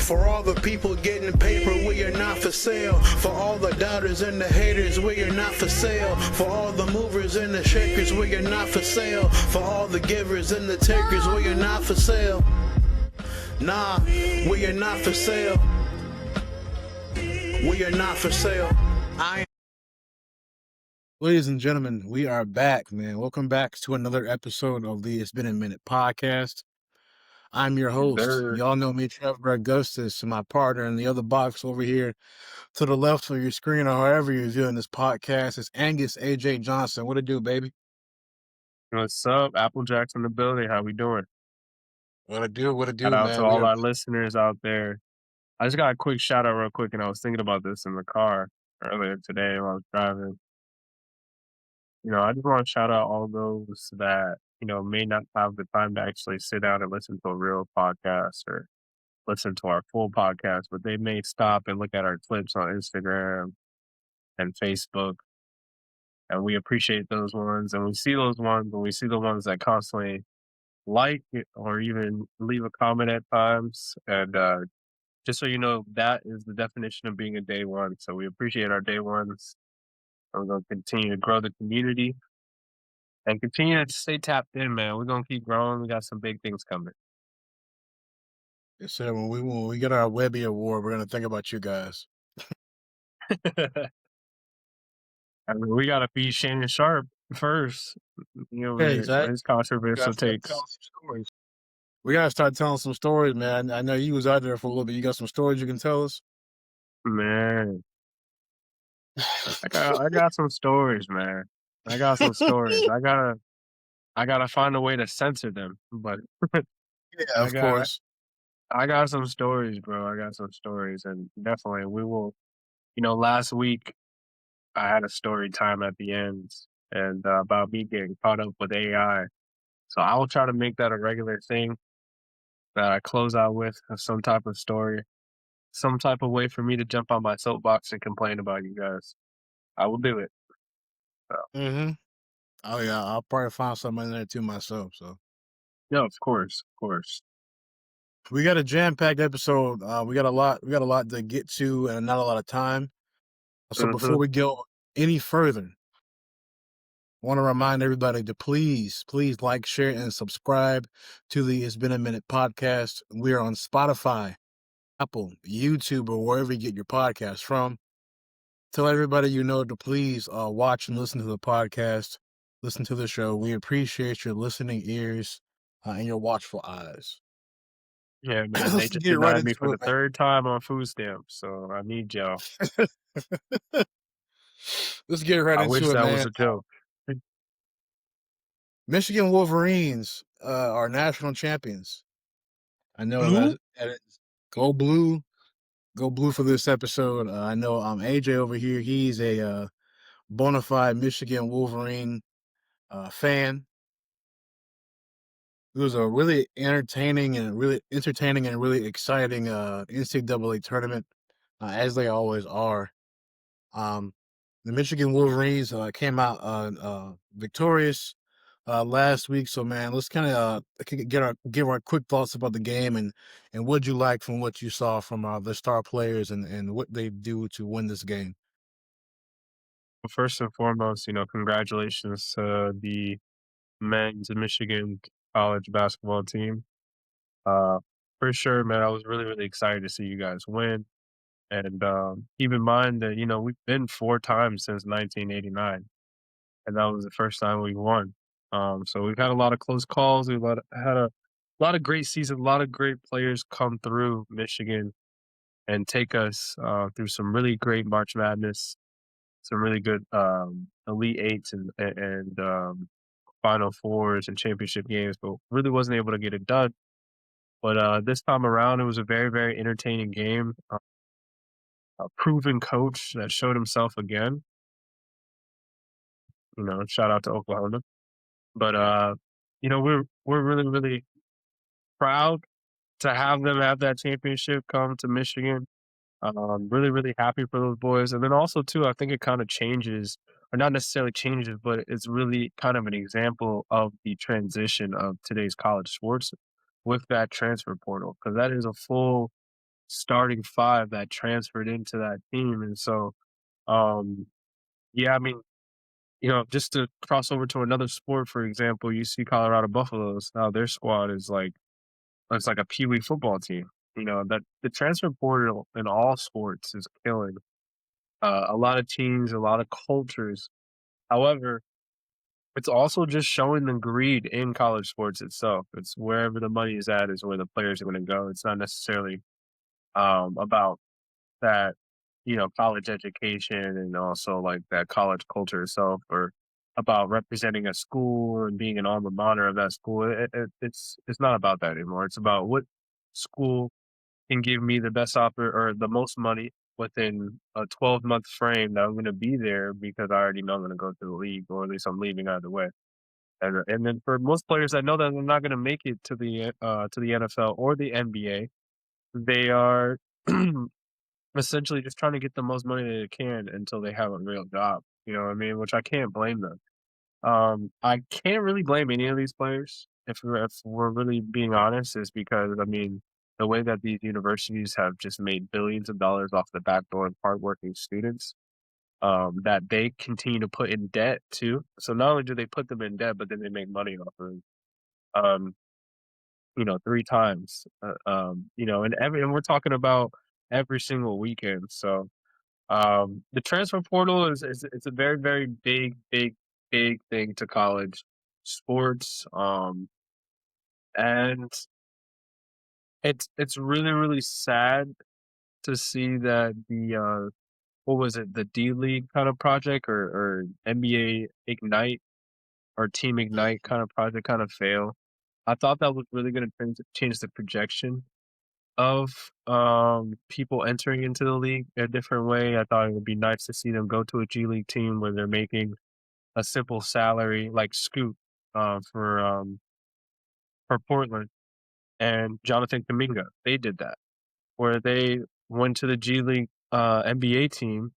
For all the people getting paper, we are not for sale. For all the doubters and the haters, we are not for sale. For all the movers and the shakers, we are not for sale. For all the givers and the takers, we are not for sale. Nah, we are not for sale. We are not for sale. Ladies and gentlemen, we are back, man. Welcome back to another episode of the It's Been a Minute podcast. I'm your host. Y'all know me, Trevor Augustus, and my partner in the other box over here to the left of your screen or however you're viewing this podcast is Angus AJ Johnson. What it do, baby? What's up? Applejack's in the building. How we doing? What it do, man? Shout out to all our listeners out there. I just got a quick shout out real quick, and I was thinking about this in the car earlier today while I was driving. I just want to shout out all those that, may not have the time to actually sit down and listen to a real podcast or listen to our full podcast, but they may stop and look at our clips on Instagram and Facebook. And we appreciate those ones. And we see those ones, and we see the ones that constantly like it or even leave a comment at times. And just so you know, that is the definition of being a day one. So we appreciate our day ones. We're going to continue to grow the community and continue to stay tapped in, man. We're going to keep growing. We got some big things coming. Yes, sir. When we get our Webby Award, we're going to think about you guys. I mean, we got to beat Shannon Sharp first. His controversial takes. We got to start telling some stories, man. I know you was out there for a little bit. You got some stories you can tell us? Man. I got some stories, man. I got some stories. I gotta find a way to censor them, but yeah, of course. I got some stories, bro. I got some stories, and definitely we will. Last week I had a story time at the end, and about me getting caught up with AI. So I will try to make that a regular thing that I close out with some type of story, some type of way for me to jump on my soapbox and complain about you guys. I will do it. So. Oh yeah, I'll probably find something in there too myself. So. Yeah, of course. We got a jam-packed episode. We got a lot to get to, and not a lot of time. So before we go any further, I want to remind everybody to please like, share, and subscribe to the It's Been a Minute podcast. We are on Spotify, Apple, YouTube, or wherever you get your podcast from. Tell everybody you know to please watch and listen to the podcast, listen to the show. We appreciate your listening ears and your watchful eyes. Yeah, man. They just denied me for the third time on food stamps, so I need y'all. Let's get right into it, man. I wish that was a joke. Michigan Wolverines are national champions. I know that go blue for this episode. I know AJ over here, he's a bona fide Michigan Wolverine fan. It was a really entertaining and really exciting NCAA tournament, as they always are. The Michigan Wolverines came out victorious last week. So, man, let's kind of give our quick thoughts about the game and what you like from what you saw from the star players and what they do to win this game. Well, first and foremost, congratulations to the men's Michigan college basketball team. For sure, man, I was really, really excited to see you guys win. And keep in mind that, we've been 4 times since 1989. And that was the first time we won. So we've had a lot of close calls. We've had a lot of great seasons, a lot of great players come through Michigan and take us through some really great March Madness, some really good Elite Eights and Final Fours and championship games, but really wasn't able to get it done. But this time around, it was a very, very entertaining game. A proven coach that showed himself again. Shout out to Oklahoma. But we're really, really proud to have them have that championship come to Michigan. Really, really happy for those boys. And then also too, I think it kind of changes, or not necessarily changes, but it's really kind of an example of the transition of today's college sports with that transfer portal, because that is a full starting five that transferred into that team. And so, um, yeah, I mean, just to cross over to another sport, for example, you see Colorado Buffaloes. Now their squad is like it's like a pee wee football team. That the transfer portal in all sports is killing a lot of teams, a lot of cultures. However, it's also just showing the greed in college sports itself. It's wherever the money is at is where the players are going to go. It's not necessarily about that, college education and also like that college culture itself, or about representing a school and being an alma mater of that school. It's not about that anymore. It's about what school can give me the best offer or the most money within a 12-month frame that I'm going to be there because I already know I'm going to go to the league, or at least I'm leaving either way. And then for most players, I know that they're not going to make it to the NFL or the NBA. They are essentially just trying to get the most money they can until they have a real job. You know what I mean? Which I can't blame them. I can't really blame any of these players if we're really being honest, is because I mean the way that these universities have just made billions of dollars off the back door of hardworking students, that they continue to put in debt too. So not only do they put them in debt, but then they make money off of them. Um, three times. And we're talking about every single weekend. So the transfer portal is it's a very, very big, big, big thing to college sports. And it's really, really sad to see that the what was it, the D League kind of project, or NBA Ignite or Team Ignite kind of project kind of fail. I thought that was really going to change the projection of people entering into the league a different way. I thought it would be nice to see them go to a G League team where they're making a simple salary like Scoot uh, for um, for Portland and Jonathan Kaminga. They did that where they went to the G League NBA team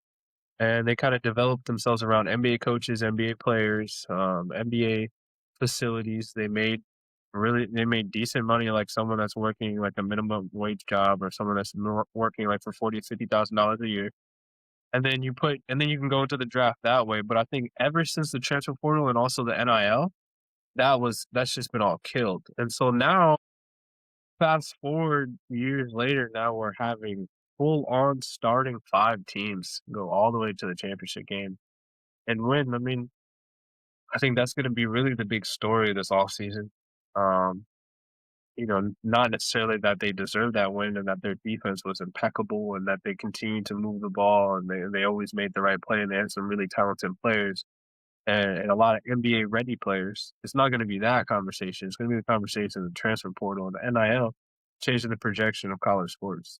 and they kind of developed themselves around NBA coaches, NBA players, NBA facilities. They made decent money, like someone that's working like a minimum wage job, or someone that's working like for $40,000 to $50,000 a year. And then you can go into the draft that way. But I think ever since the transfer portal and also the NIL, that's just been all killed. And so now, fast forward years later, now we're having full on starting five teams go all the way to the championship game and win. I mean, I think that's going to be really the big story this offseason. Um, not necessarily that they deserve that win and that their defense was impeccable and that they continued to move the ball and they always made the right play and they had some really talented players and a lot of NBA ready players. It's not going to be that conversation. It's going to be the conversation of the transfer portal and the NIL changing the projection of college sports.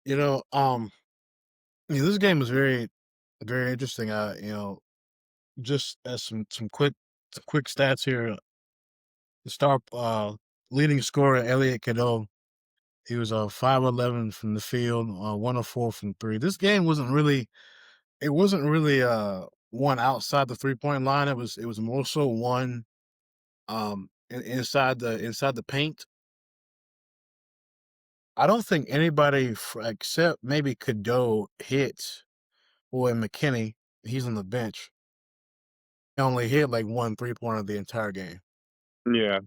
You know, this game was very, very interesting. Just as some quick stats here. The star leading scorer Elliot Cadeau, he was 5-11 from the field, 104 from three. This game wasn't really one outside the 3-point line. It was more so one inside the paint. I don't think anybody except maybe Cadeau hit, or McKinney. He's on the bench. He only hit like one 3-pointer the entire game. Yeah.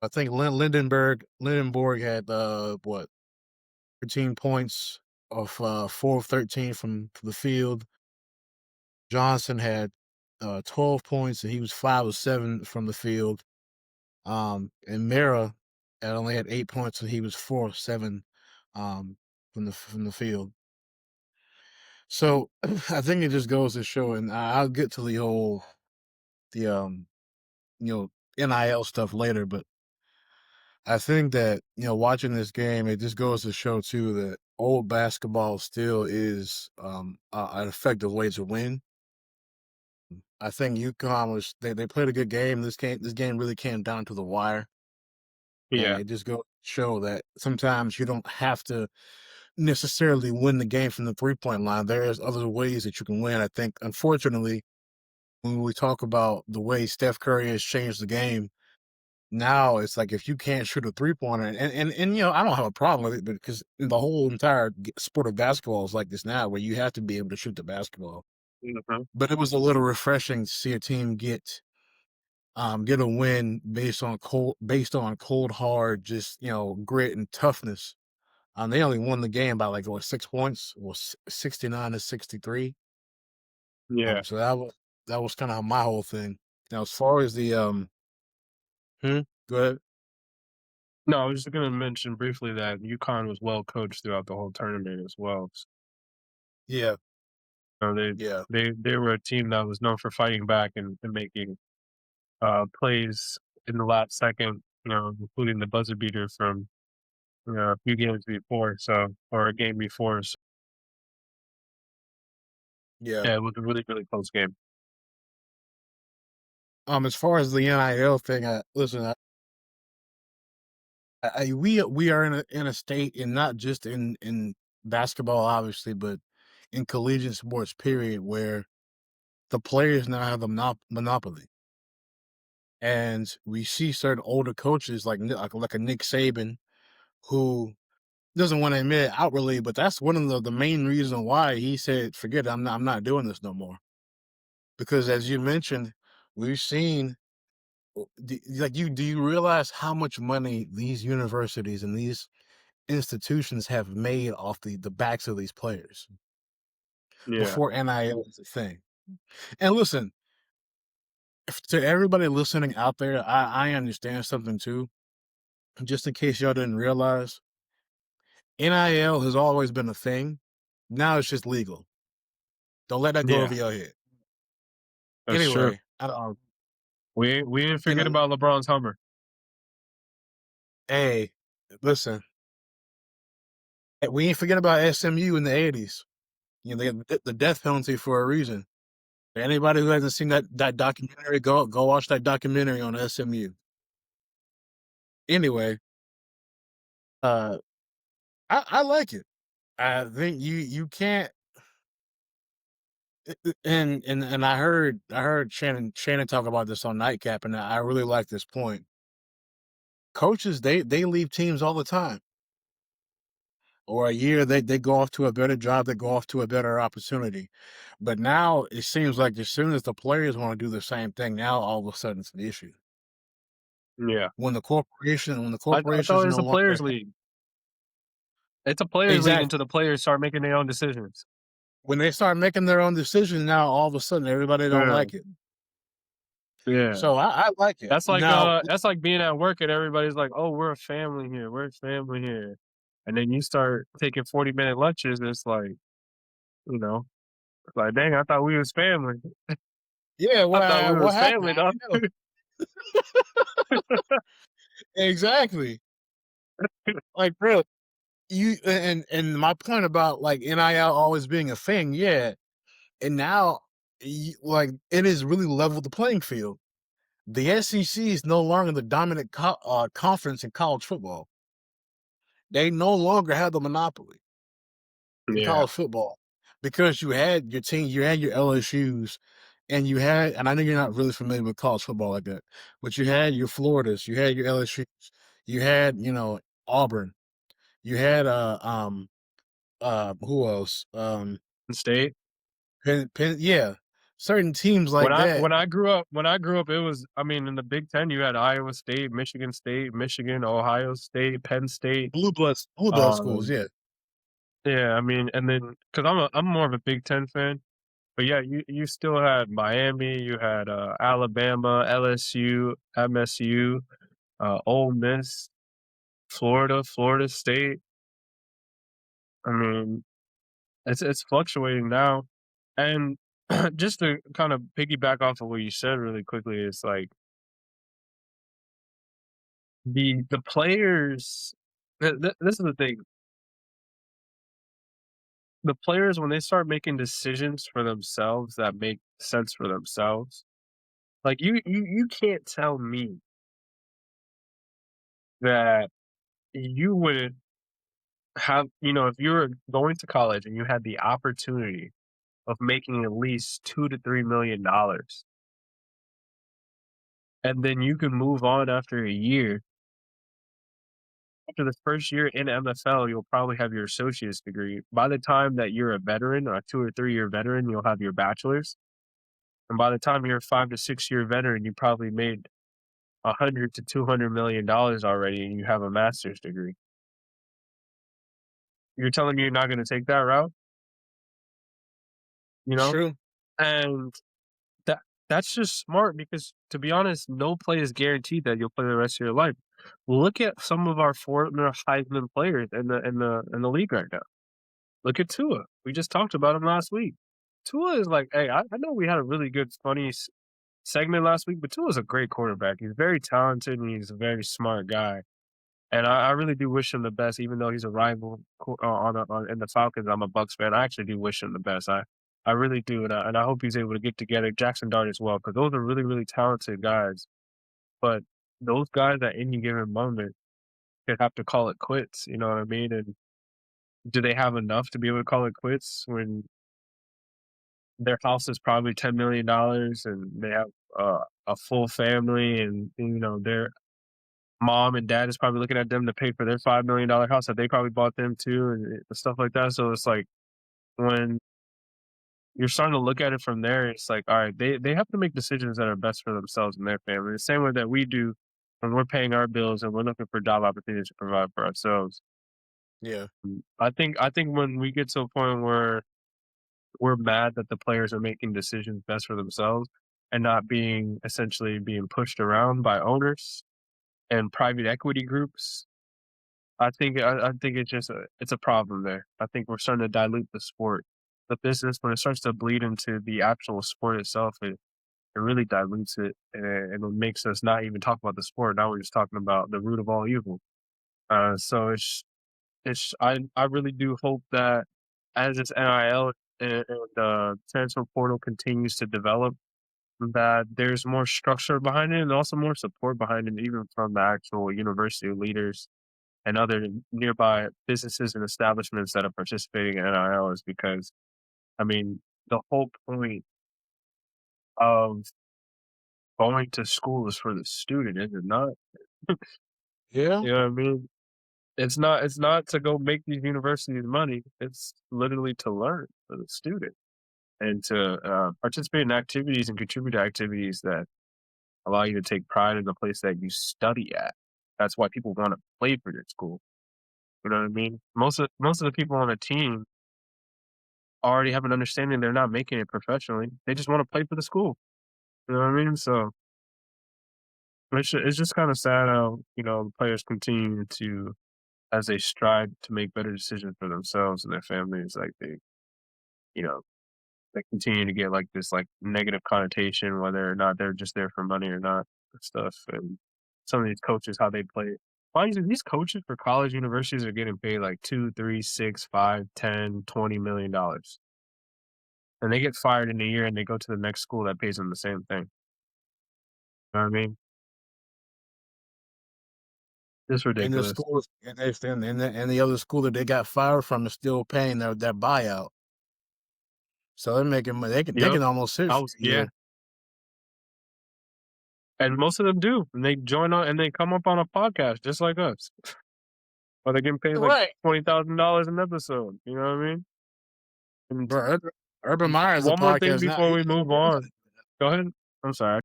I think Lindenberg had what, 13 points off 4 of 13 from the field. Johnson had 12 points and he was 5 of 7 from the field. And Mara only had 8 points and he was 4 of 7 from the field. So I think it just goes to show, and I'll get to the NIL stuff later, but I think that, watching this game, it just goes to show too that old basketball still is an effective way to win. I think UConn they played a good game. This game really came down to the wire, and Yeah. it just goes to show that sometimes you don't have to necessarily win the game from the 3-point line. There's other ways that you can win. I think, unfortunately, when we talk about the way Steph Curry has changed the game, Now it's like if you can't shoot a 3-pointer, and I don't have a problem with it, but because the whole entire sport of basketball is like this now, where you have to be able to shoot the basketball. Mhm. But it was a little refreshing to see a team get a win based on cold hard, just grit and toughness. They only won the game by like 6 points, 69-63. Yeah. So that was kind of my whole thing. Now, as far as the go ahead. No, I was just gonna mention briefly that UConn was well coached throughout the whole tournament as well. Yeah, So yeah, they were a team that was known for fighting back and making plays in the last second, including the buzzer beater from a few games before, or a game before. So, yeah. yeah, it was a really, really close game. As far as the NIL thing, listen, we are in a state, and not just in basketball, obviously, but in collegiate sports, period, where the players now have the monopoly, and we see certain older coaches like a Nick Saban, who doesn't want to admit it outwardly, but that's one of the main reasons why he said, "Forget it, I'm not doing this no more." Because as you mentioned, we've seen do you realize how much money these universities and these institutions have made off the backs of these players Yeah, before NIL was a thing? And listen, to everybody listening out there, I understand something too. Just in case y'all didn't realize, NIL has always been a thing. Now it's just legal. Don't let that go yeah, over your head. that's true. Anyway, We didn't you forget know, about LeBron's Hummer. hey, listen, we ain't forget about SMU in the '80s. They got the death penalty for a reason. Anybody who hasn't seen that documentary, go watch that documentary on SMU. Anyway, uh, I like it. I think you can't. And I heard Shannon talk about this on Nightcap, and I really like this point. Coaches, they leave teams all the time, or a year they go off to a better job, they go off to a better opportunity. But now it seems like as soon as the players want to do the same thing, now all of a sudden it's an issue. Yeah, When the I thought corporations it was no a longer players' league. It's a players' league exactly until the players start making their own decisions. when they start making their own decisions, now all of a sudden everybody don't Yeah, like it. yeah. So I like it. Now, That's like being at work and everybody's like, "Oh, we're a family here. We're a family here," and then you start taking 40-minute lunches. And it's like, you know, like, dang, I thought we was family. yeah, I thought we what was happened? family, How'd dog. you know? Exactly. Like, bro, and my point about like NIL always being a thing, yeah. And now, like, it has really leveled the playing field. The SEC is no longer the dominant conference in college football. They no longer have the monopoly in Yeah, college football because you had your team, you had your LSU's, and I know you're not really familiar with college football like that, but you had your Floridas, you had your LSU's, you had Auburn, you had who else state. Yeah, certain teams like that. When I grew up, it was. I mean, in the Big Ten, you had Iowa State, Michigan, Ohio State, Penn State. Blue blood schools, Um, yeah. yeah, I mean, and then because I'm more of a Big Ten fan, but yeah, you still had Miami, you had Alabama, LSU, MSU, Ole Miss, Florida State. I mean, it's fluctuating now, and just to kind of piggyback off of what you said really quickly, it's like the players. This is the thing: the players, when they start making decisions for themselves that make sense for themselves, like you can't tell me that you would have, if you were going to college and you had the opportunity of making at least $2 to $3 million, and then you can move on after a year. After the first year in MFL, you'll probably have your associate's degree. By the time that you're a veteran, a 2 or 3 year veteran, you'll have your bachelor's. And by the time you're a 5 to 6 year veteran, you probably made 100 to $200 million already, and you have a master's degree. You're telling me you're not going to take that route, you know? True. And that that's just smart because, to be honest, no play is guaranteed that you'll play the rest of your life. Look at some of our former Heisman players in the league right now. Look at Tua. We just talked about him last week. Tua is like, hey, I know we had a really good, funny segment last week, but Tua's a great quarterback. He's very talented and he's a very smart guy. And I really do wish him the best, even though he's a rival in the Falcons. I'm a Bucks fan. I actually do wish him the best. I really do, and I hope he's able to get together. Jackson Dart as well, because those are really, really talented guys. But those guys at any given moment could have to call it quits. You know what I mean? And do they have enough to be able to call it quits when their house is probably $10 million and they have a full family, and their mom and dad is probably looking at them to pay for their $5 million house that they probably bought them too, and stuff like that. So it's like, when you're starting to look at it from there, it's like, all right, they have to make decisions that are best for themselves and their family, the same way that we do when we're paying our bills and we're looking for job opportunities to provide for ourselves. Yeah. I think when we get to a point where we're mad that the players are making decisions best for themselves and not essentially being pushed around by owners and private equity groups, I think it's a problem there. I think we're starting to dilute the sport. The business, when it starts to bleed into the actual sport itself, it really dilutes it, and it makes us not even talk about the sport. Now we're just talking about the root of all evil. So I really do hope that as this NIL and the transfer portal continues to develop, that there's more structure behind it and also more support behind it, even from the actual university leaders and other nearby businesses and establishments that are participating in NIL. Is because, I mean, the whole point of going to school is for the student, is it not? Yeah. You know what I mean? It's not to go make these universities money. It's literally to learn for the student and to participate in activities and contribute to activities that allow you to take pride in the place that you study at. That's why people want to play for your school. You know what I mean? Most of the people on a team already have an understanding they're not making it professionally. They just want to play for the school. You know what I mean? So it's just kind of sad how the players continue to, as they strive to make better decisions for themselves and their families, like you know they continue to get like this like negative connotation, whether or not they're just there for money or not, and stuff. And some of these coaches, how they play. Mind you, these coaches for college universities are getting paid like 2, 3, 6, 5, 10, $20 million, and they get fired in a year and they go to the next school that pays them the same thing. You know what I mean? It's And the ridiculous. schools and the other school that they got fired from is still paying their buyout. So they're making money. They Yep. can almost sit for a Yeah. year. And most of them do. And they join on and they come up on a podcast just like us. Or they're getting paid like Right. $20,000 an episode. You know what I mean? And Bro, Urban Meyer is a one more thing podcast now. before we move on. Go ahead. I'm sorry.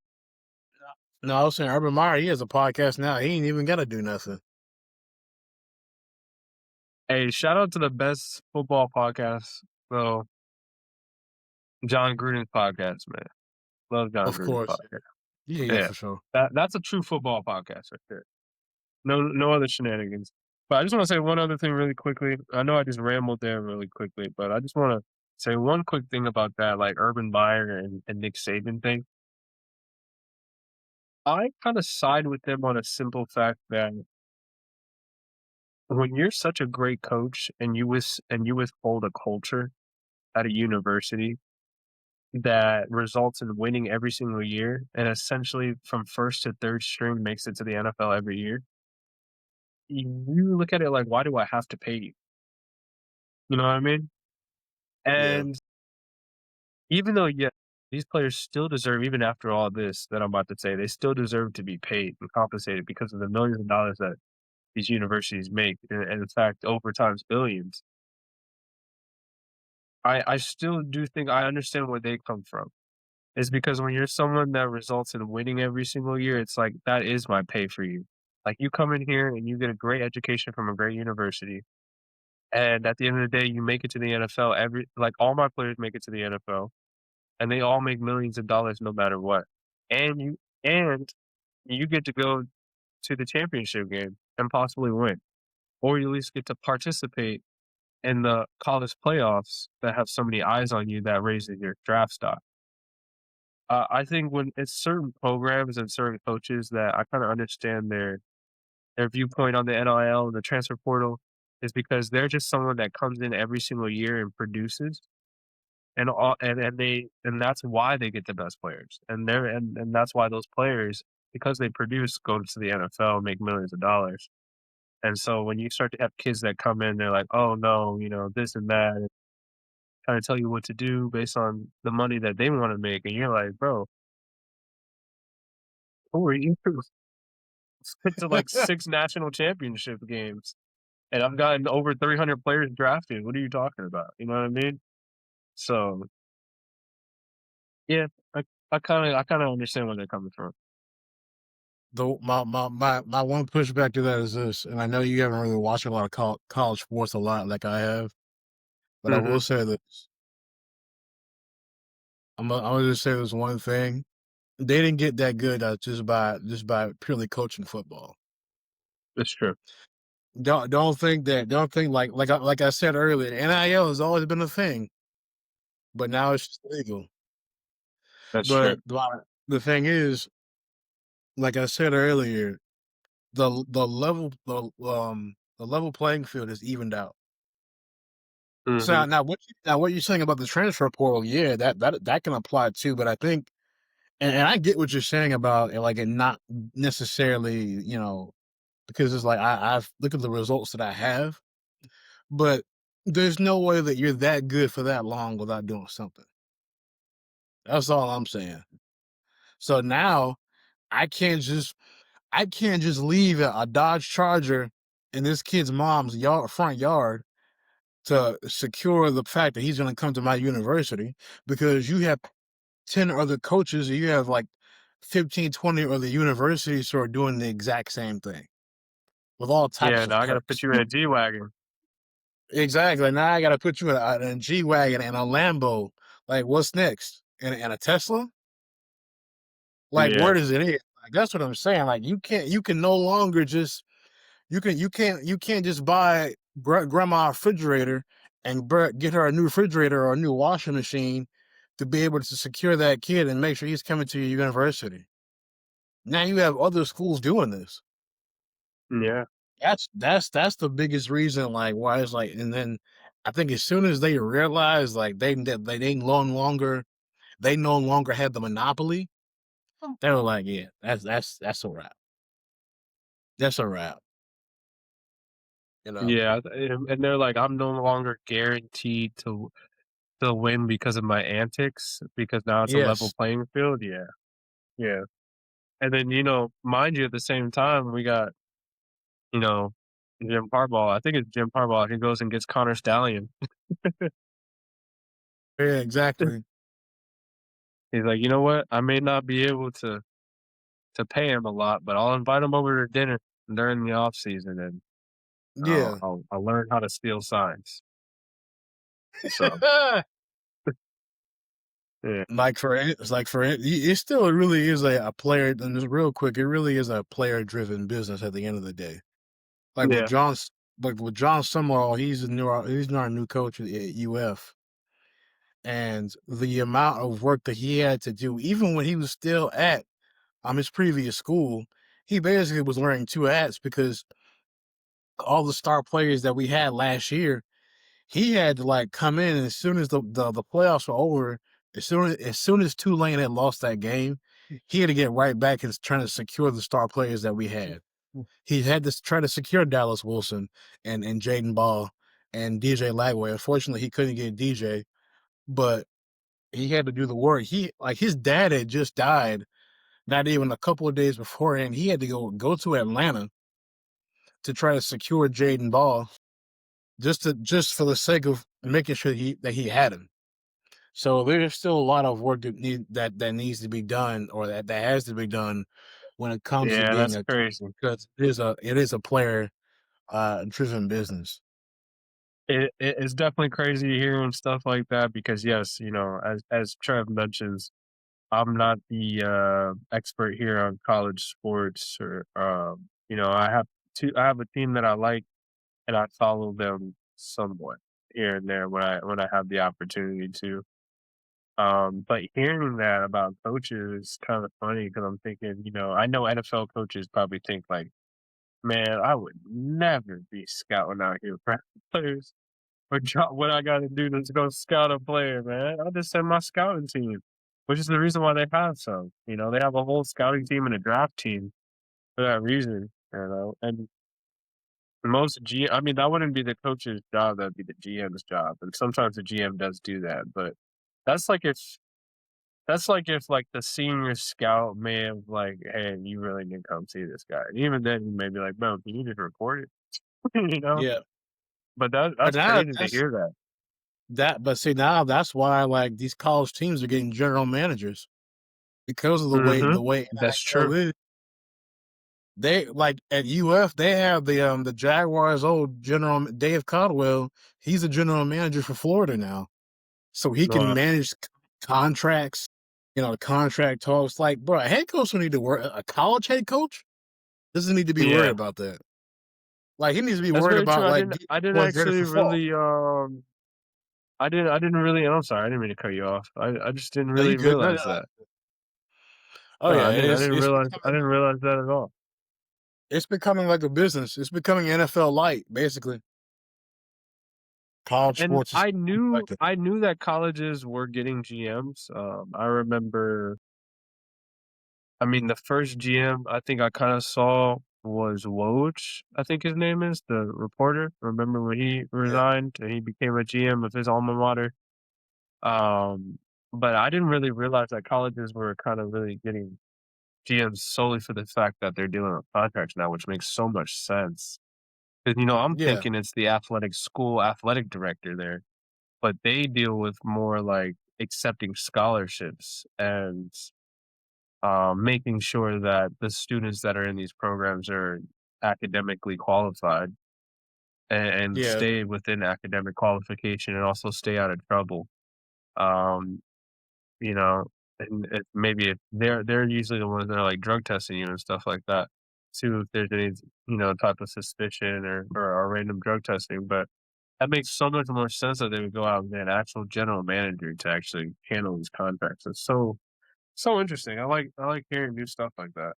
No, I was saying Urban Meyer, he has a podcast now. He ain't even got to do nothing. Hey, shout out to the best football podcast. So, John Gruden's podcast, man. Love John Of Gruden's course. podcast. Yeah, for sure. That's a true football podcast right there. No other shenanigans. But I just want to say one other thing really quickly. I know I just rambled there really quickly, but I just want to say one quick thing about that, like Urban Meyer and Nick Saban thing. I kind of side with them on a simple fact that when you're such a great coach and you withhold a culture at a university that results in winning every single year and essentially from first to third string makes it to the NFL every year, you look at it like, why do I have to pay you? You know what I mean? Yeah. And even though, yeah, these players still deserve, even after all this that I'm about to say, they still deserve to be paid and compensated because of the millions of dollars that these universities make, and in fact, over times billions. I still do think I understand where they come from. It's because when you're someone that results in winning every single year, it's like, that is my pay for you. Like, you come in here and you get a great education from a great university, and at the end of the day, you make it to the NFL. All my players make it to the NFL, and they all make millions of dollars no matter what. And you get to go to the championship game and possibly win, or you at least get to participate in the college playoffs that have so many eyes on you that raises your draft stock. I think when it's certain programs and certain coaches that I kind of understand their viewpoint on the NIL and the transfer portal is because they're just someone that comes in every single year and produces, and that's why they get the best players, and that's why those players, because they produce, go to the NFL and make millions of dollars. And so when you start to have kids that come in, they're like, oh no, this and that, and kind of tell you what to do based on the money that they want to make, and you're like, bro, who are you? Been to like 6 national championship games, and I've gotten over 300 players drafted. What are you talking about? You know what I mean? So, yeah, I kinda understand where they're coming from. Though my one pushback to that is this, and I know you haven't really watched a lot of college sports a lot like I have, but I will Mhm. say this. I'm gonna just say this one thing. They didn't get that good just by purely coaching football. It's true. Don't think like I said earlier, NIL has always been a thing, but now it's just legal. That's true. But the thing is, like I said earlier, the level playing field is evened out. So Mhm. now what you're saying about the transfer portal, yeah, that can apply too. But I think, and I get what you're saying about it, like it not necessarily, because it's like I've look at the results that I have, but there's no way that you're that good for that long without doing something. That's all I'm saying. So now I can't just I can't just leave a Dodge Charger in this kid's mom's front yard to secure the fact that he's going to come to my university, because you have 10 other coaches, or you have like 15, 20 other universities who are doing the exact same thing with all types Yeah, of now I gotta put perks. you in a G-Wagon. Exactly. Now I got to put you in a G Wagon and a Lambo. Like, what's next? And a Tesla? Like, Yeah. where does it end? Like, that's what I'm saying. Like, you can no longer just, you can't just buy grandma a refrigerator and get her a new refrigerator or a new washing machine to be able to secure that kid and make sure he's coming to your university. Now you have other schools doing this. Yeah. That's the biggest reason, like, why it's like. And then I think as soon as they realize, like, they no longer have the monopoly, they were like, yeah, that's a wrap. That's a wrap. You know. Yeah, and they're like, "I'm no longer guaranteed to win because of my antics, because now it's a level Yes. playing field." Yeah, yeah. And then, mind you, at the same time, we got, you know, Jim Harbaugh. I think it's Jim Harbaugh. He goes and gets Connor Stallion. Yeah. Exactly. He's like, "You know what? I may not be able to pay him a lot, but I'll invite him over to dinner during the off season, and I'll Yeah. I'll, I'll learn how to steal signs." So, yeah, It still really is a player. And just real quick, it really is a player driven business at the end of the day. Like with yeah, John, like with John Summerall, he's our new coach at UF, and the amount of work that he had to do, even when he was still at his previous school, he basically was wearing two hats, because all the star players that we had last year, he had to like come in as soon as the playoffs were over. As soon as Tulane had lost that game, he had to get right back and trying to secure the star players that we had. He had to try to secure Dallas Wilson and Jaden Ball and DJ Lagway. Unfortunately, he couldn't get DJ, but he had to do the work. His dad had just died, not even a couple of days before, and he had to go to Atlanta to try to secure Jaden Ball, just for the sake of making sure that he had him. So there's still a lot of work that needs to be done, or that has to be done when it comes to Yeah, being that's a, crazy. because it is a player driven business. It's definitely crazy hearing stuff like that because yes, as Trev mentions, I'm not the expert here on college sports or I have a team that I like and I follow them somewhat here and there when I have the opportunity to. But hearing that about coaches is kind of funny because I'm thinking, I know NFL coaches probably think like, man, I would never be scouting out here for players or drop what I got to do to go scout a player, man. I'll just send my scouting team, which is the reason why they have some. They have a whole scouting team and a draft team for that reason. And I mean, that wouldn't be the coach's job. That'd be the GM's job. And sometimes the GM does do that, but that's like if like the senior scout may have like, hey, you really need to come see this guy. And even then, he may be like, bro, can you just record it? you know. Yeah, But but that's now crazy to hear that. but see, now that's why like these college teams are getting general managers because of the Mm-hmm. way That's NFL true. is. They like at UF, they have the Jaguars' old general Dave Caldwell. He's a general manager for Florida now, so he can manage contracts. Contract talks. Like, bro, a head coach don't need to worry. A college head coach doesn't need to be worried Yeah, about that. Like, he needs to be that's worried very true. about like I didn't one's ready actually for fall. really I didn't really. I'm sorry, I didn't mean to cut you off. I just didn't No, you really good? No, realize no. that. Oh No, yeah, I didn't realize that at all. it's becoming like a business. It's becoming NFL light, basically. College And sports is like that. I knew that colleges were getting GMs. I remember. I mean, the first GM I think I kind of saw was Woj. I think his name is the reporter. Remember when he Yeah, resigned and he became a GM of his alma mater? Um, but I didn't really realize that colleges were kind of really getting GMs solely for the fact that they're dealing with contracts now, which makes so much sense. Because I'm yeah, thinking it's the school athletic director there, but they deal with more like accepting scholarships and making sure that the students that are in these programs are academically qualified and yeah, stay within academic qualification and also stay out of trouble. Um, you know, and maybe if they're usually the ones that are like drug testing you and stuff like that too, if there's any type of suspicion or random drug testing. But that makes so much more sense that they would go out and get an actual general manager to actually handle these contracts. It's so interesting. I like hearing new stuff like that.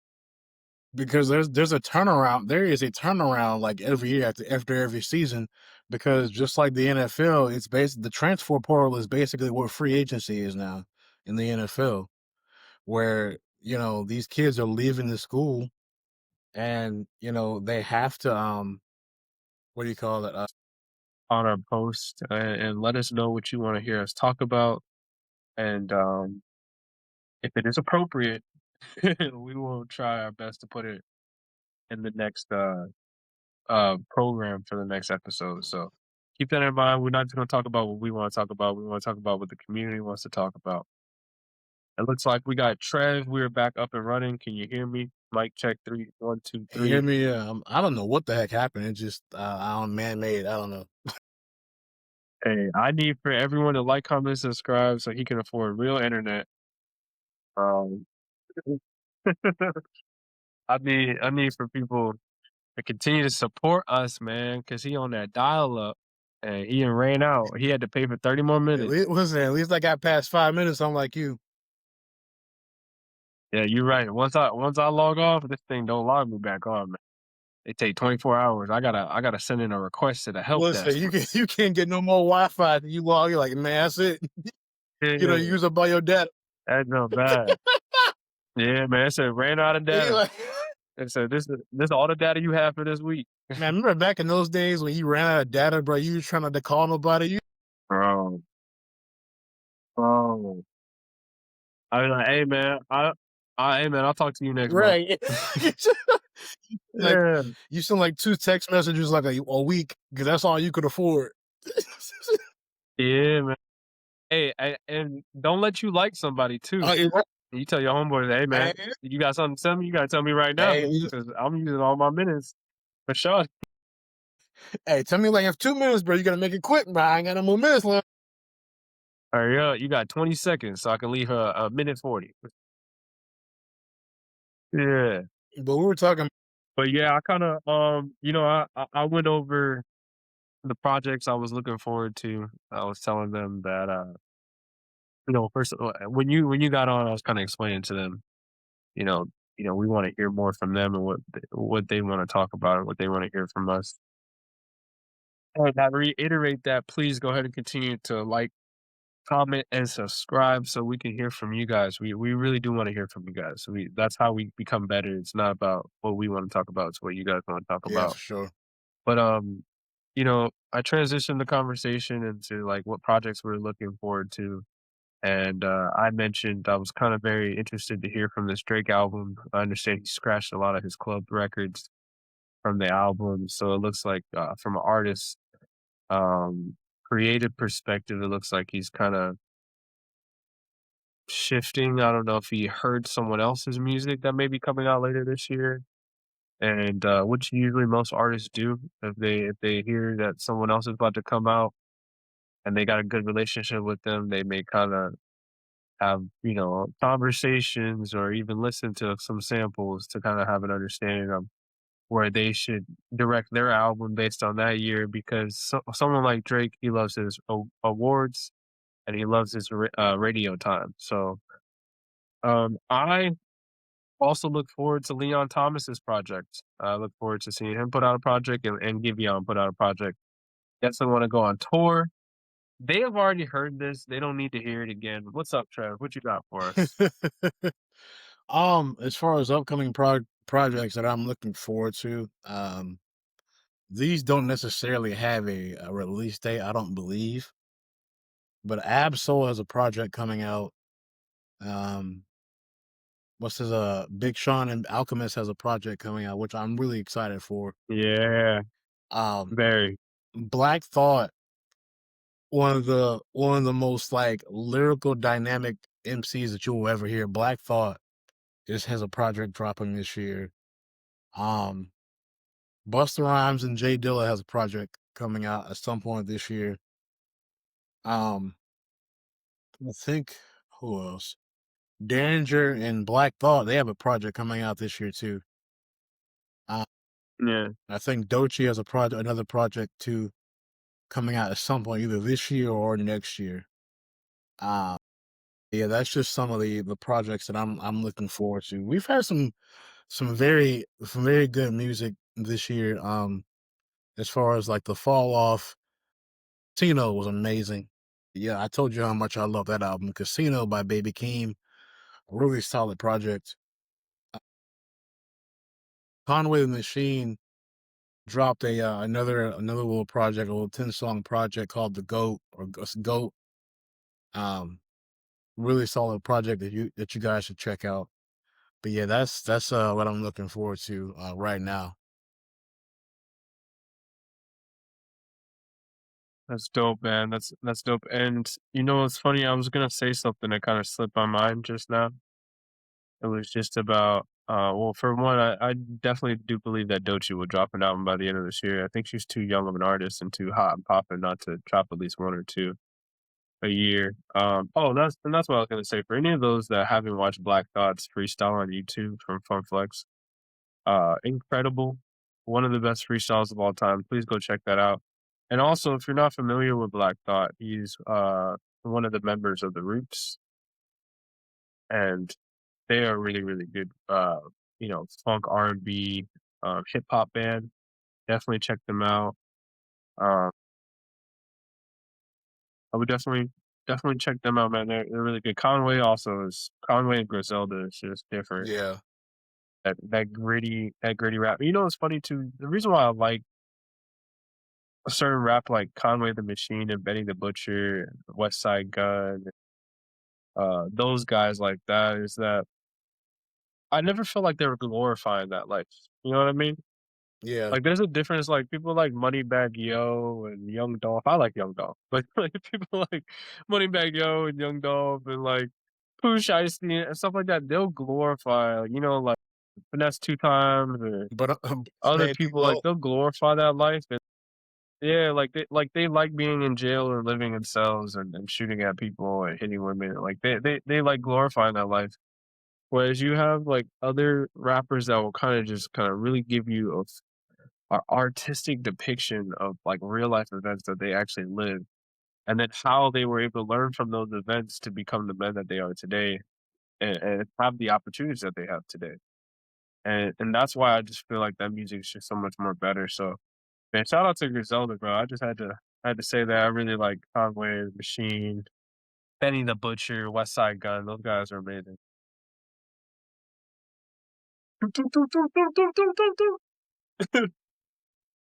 because there's a turnaround. There is a turnaround like every year after every season, because just like the NFL, it's the transfer portal is basically what free agency is now in the NFL, where these kids are leaving the school and they have to what do you call it? On our post and let us know what you want to hear us talk about. And if it is appropriate, we will try our best to put it in the next program for the next episode. So keep that in mind. We're not just going to talk about what we want to talk about. We want to talk about what the community wants to talk about. It looks like we got Trev. We're back up and running. Can you hear me? Mic check 3, 1, 2, You hear 3. me? I don't know what the heck happened. It just I don't man-made. I don't know. Hey, I need for everyone to like, comment, subscribe so he can afford real internet. Um, I need for people to continue to support us, man, because he on that dial up and he done ran out. He had to pay for 30 more minutes. Listen, at least I got past 5 minutes. I'm like you. Yeah, you're right. Once I log off, this thing don't log me back on, man. It take 24 hours. I gotta send in a request to the help Listen, desk. you can't get no more Wi-Fi. You log. You're like, man, that's it. Yeah, Use up all your data. that's not bad. Yeah, man. It said ran out of You're data. like, It said this is all the data you have for this week. man, remember back in those days when you ran out of data, bro? You was trying not to call nobody. Bro. Oh, I was like, hey man, hey man, I'll talk to you next month. Right. Like, Yeah, you send like 2 text messages like a week because that's all you could afford. yeah, man. Hey, and don't let you like somebody too. Yeah, You tell your homeboy, hey man, hey, you got something to tell me? You gotta tell me right now hey, because I'm using all my minutes for sure. hey, tell me like in 2 minutes, bro. You gotta make it quick, bro. I ain't got no more minutes left. Hurry up, you got 20 seconds so I can leave her a minute 40. Yeah. But we were talking. But yeah, I kind of I went over the projects I was looking forward to. I was telling them that first when you got on, I was kind of explaining to them, you know, we want to hear more from them and what they want to talk about and what they want to hear from us. And I reiterate that please go ahead and continue to like, comment, and subscribe so we can hear from you guys. We really do want to hear from you guys. That's how we become better. It's not about what we want to talk about, it's what you guys want to talk Yeah, about. for sure. But I transitioned the conversation into like what projects we're looking forward to. And I mentioned I was kind of very interested to hear from this Drake album. I understand he scratched a lot of his club records from the album. So it looks like from an artist um creative perspective, it looks like he's kind of shifting. I don't know if he heard someone else's music that may be coming out later this year. And which usually most artists do if they hear that someone else is about to come out and they got a good relationship with them, they may kind of have, conversations or even listen to some samples to kind of have an understanding of where they should direct their album based on that year. Because someone like Drake, he loves his awards and he loves his radio time. So I also look forward to Leon Thomas's project. I look forward to seeing him put out a project and Giveon put out a project. Definitely want to go on tour. They have already heard this. They don't need to hear it again. What's up, Trev? What you got for us? As far as upcoming projects that I'm looking forward to, these don't necessarily have a release date, I don't believe. But Absol has a project coming out. Um, what's his Big Sean and Alchemist has a project coming out, which I'm really excited for. Yeah, Um, very. Black Thought, one of the most like lyrical dynamic MCs that you will ever hear. Black Thought just has a project dropping this year. Um, Busta Rhymes and Jay Dilla has a project coming out at some point this year. I think who else? Danger and Black Thought, they have a project coming out this year too. Uh, Yeah. I think Doechii has another project too, coming out at some point either this year or next year. Uh, yeah, that's just some of the projects that I'm looking forward to. We've had some very good music this year. As far as like the Fall Off, Tino was amazing. Yeah, I told you how much I love that album. Casino by Baby Keem, really solid project. Conway the Machine dropped another little project, a little 10-song project called The Goat or Goat. Um, really solid project that you guys should check out. But yeah, that's what I'm looking forward to right now. That's dope, man. That's dope. And it's funny, I was gonna say something that kind of slipped my mind just now. It was just about well, for one, I definitely do believe that Doechii will drop an album by the end of this year. I think she's too young of an artist and too hot and popping not to drop at least one or two a year. That's what I was gonna say. For any of those that haven't watched Black Thought's freestyle on YouTube from Fun Flex, incredible. One of the best freestyles of all time. Please go check that out. And also, if you're not familiar with Black Thought, he's one of the members of the Roots, and they are really, really good. Funk R&B, hip hop band. Definitely check them out. Uh, I would definitely check them out, man. They're really good. Conway and Griselda is just different. Yeah, That gritty rap. It's funny too. The reason why I like a certain rap like Conway the Machine and Benny the Butcher, West Side Gun. those guys like that is that I never felt like they were glorifying that life. You know what I mean? Yeah. Like, there's a difference. Like people like Moneybag Yo and Young Dolph. I like Young Dolph, but like people like Moneybag Yo and Young Dolph and like Pooh Shiesty and stuff like that. They'll glorify, like Finesse 2 times or But other man, people. Like they'll glorify that life. And yeah, they like being in jail and living in cells and shooting at people and hitting women. Like they like glorifying that life. Whereas you have like other rappers that will kind of really give you a artistic depiction of like real life events that they actually live, and then how they were able to learn from those events to become the men that they are today, and have the opportunities that they have today. And that's why I just feel like that music is just so much more better. So man, shout out to Griselda, bro. I just had to say that I really like Conway, Machine, Benny the Butcher, West Side Gun. Those guys are amazing.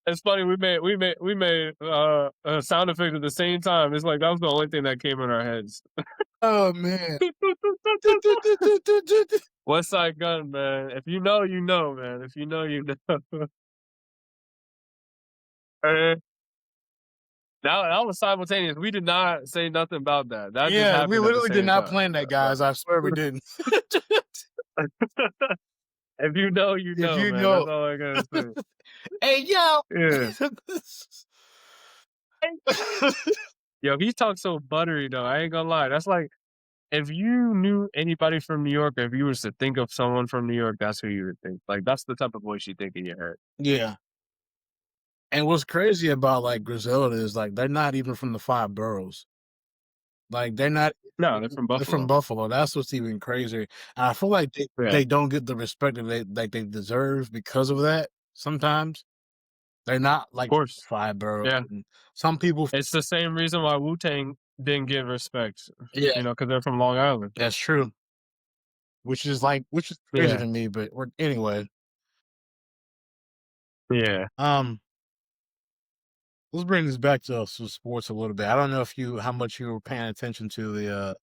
It's funny, we made a sound effect at the same time. It's like that was the only thing that came in our heads. oh man. West Side Gun, man. If you know, you know, man. If you know, you know. Eh, that was simultaneous. We did not say nothing about that. That just Yeah, we happened at the literally did same not time. plan that, guys. I swear we didn't. If you know, you If know, you man. know. That's all I gotta say. Hey, yo. Yeah. Yo, he talks so buttery though. I ain't gonna lie. That's like if you knew anybody from New York, or if you was to think of someone from New York, that's who you would think. Like that's the type of voice you think in your head. Yeah. And what's crazy about like Griselda is like they're not even from the 5 boroughs. Like they're not. No, they're from Buffalo. They're from Buffalo. That's what's even crazier. And I feel like they don't get the respect that they deserve because of that. Sometimes they're not like Of course. 5 boroughs. Yeah. And some people. It's the same reason why Wu-Tang didn't get respect. Yeah. Because they're from Long Island. That's true. Which is crazy to me, but anyway. Yeah. Let's bring this back to sports a little bit. I don't know how much you were paying attention to the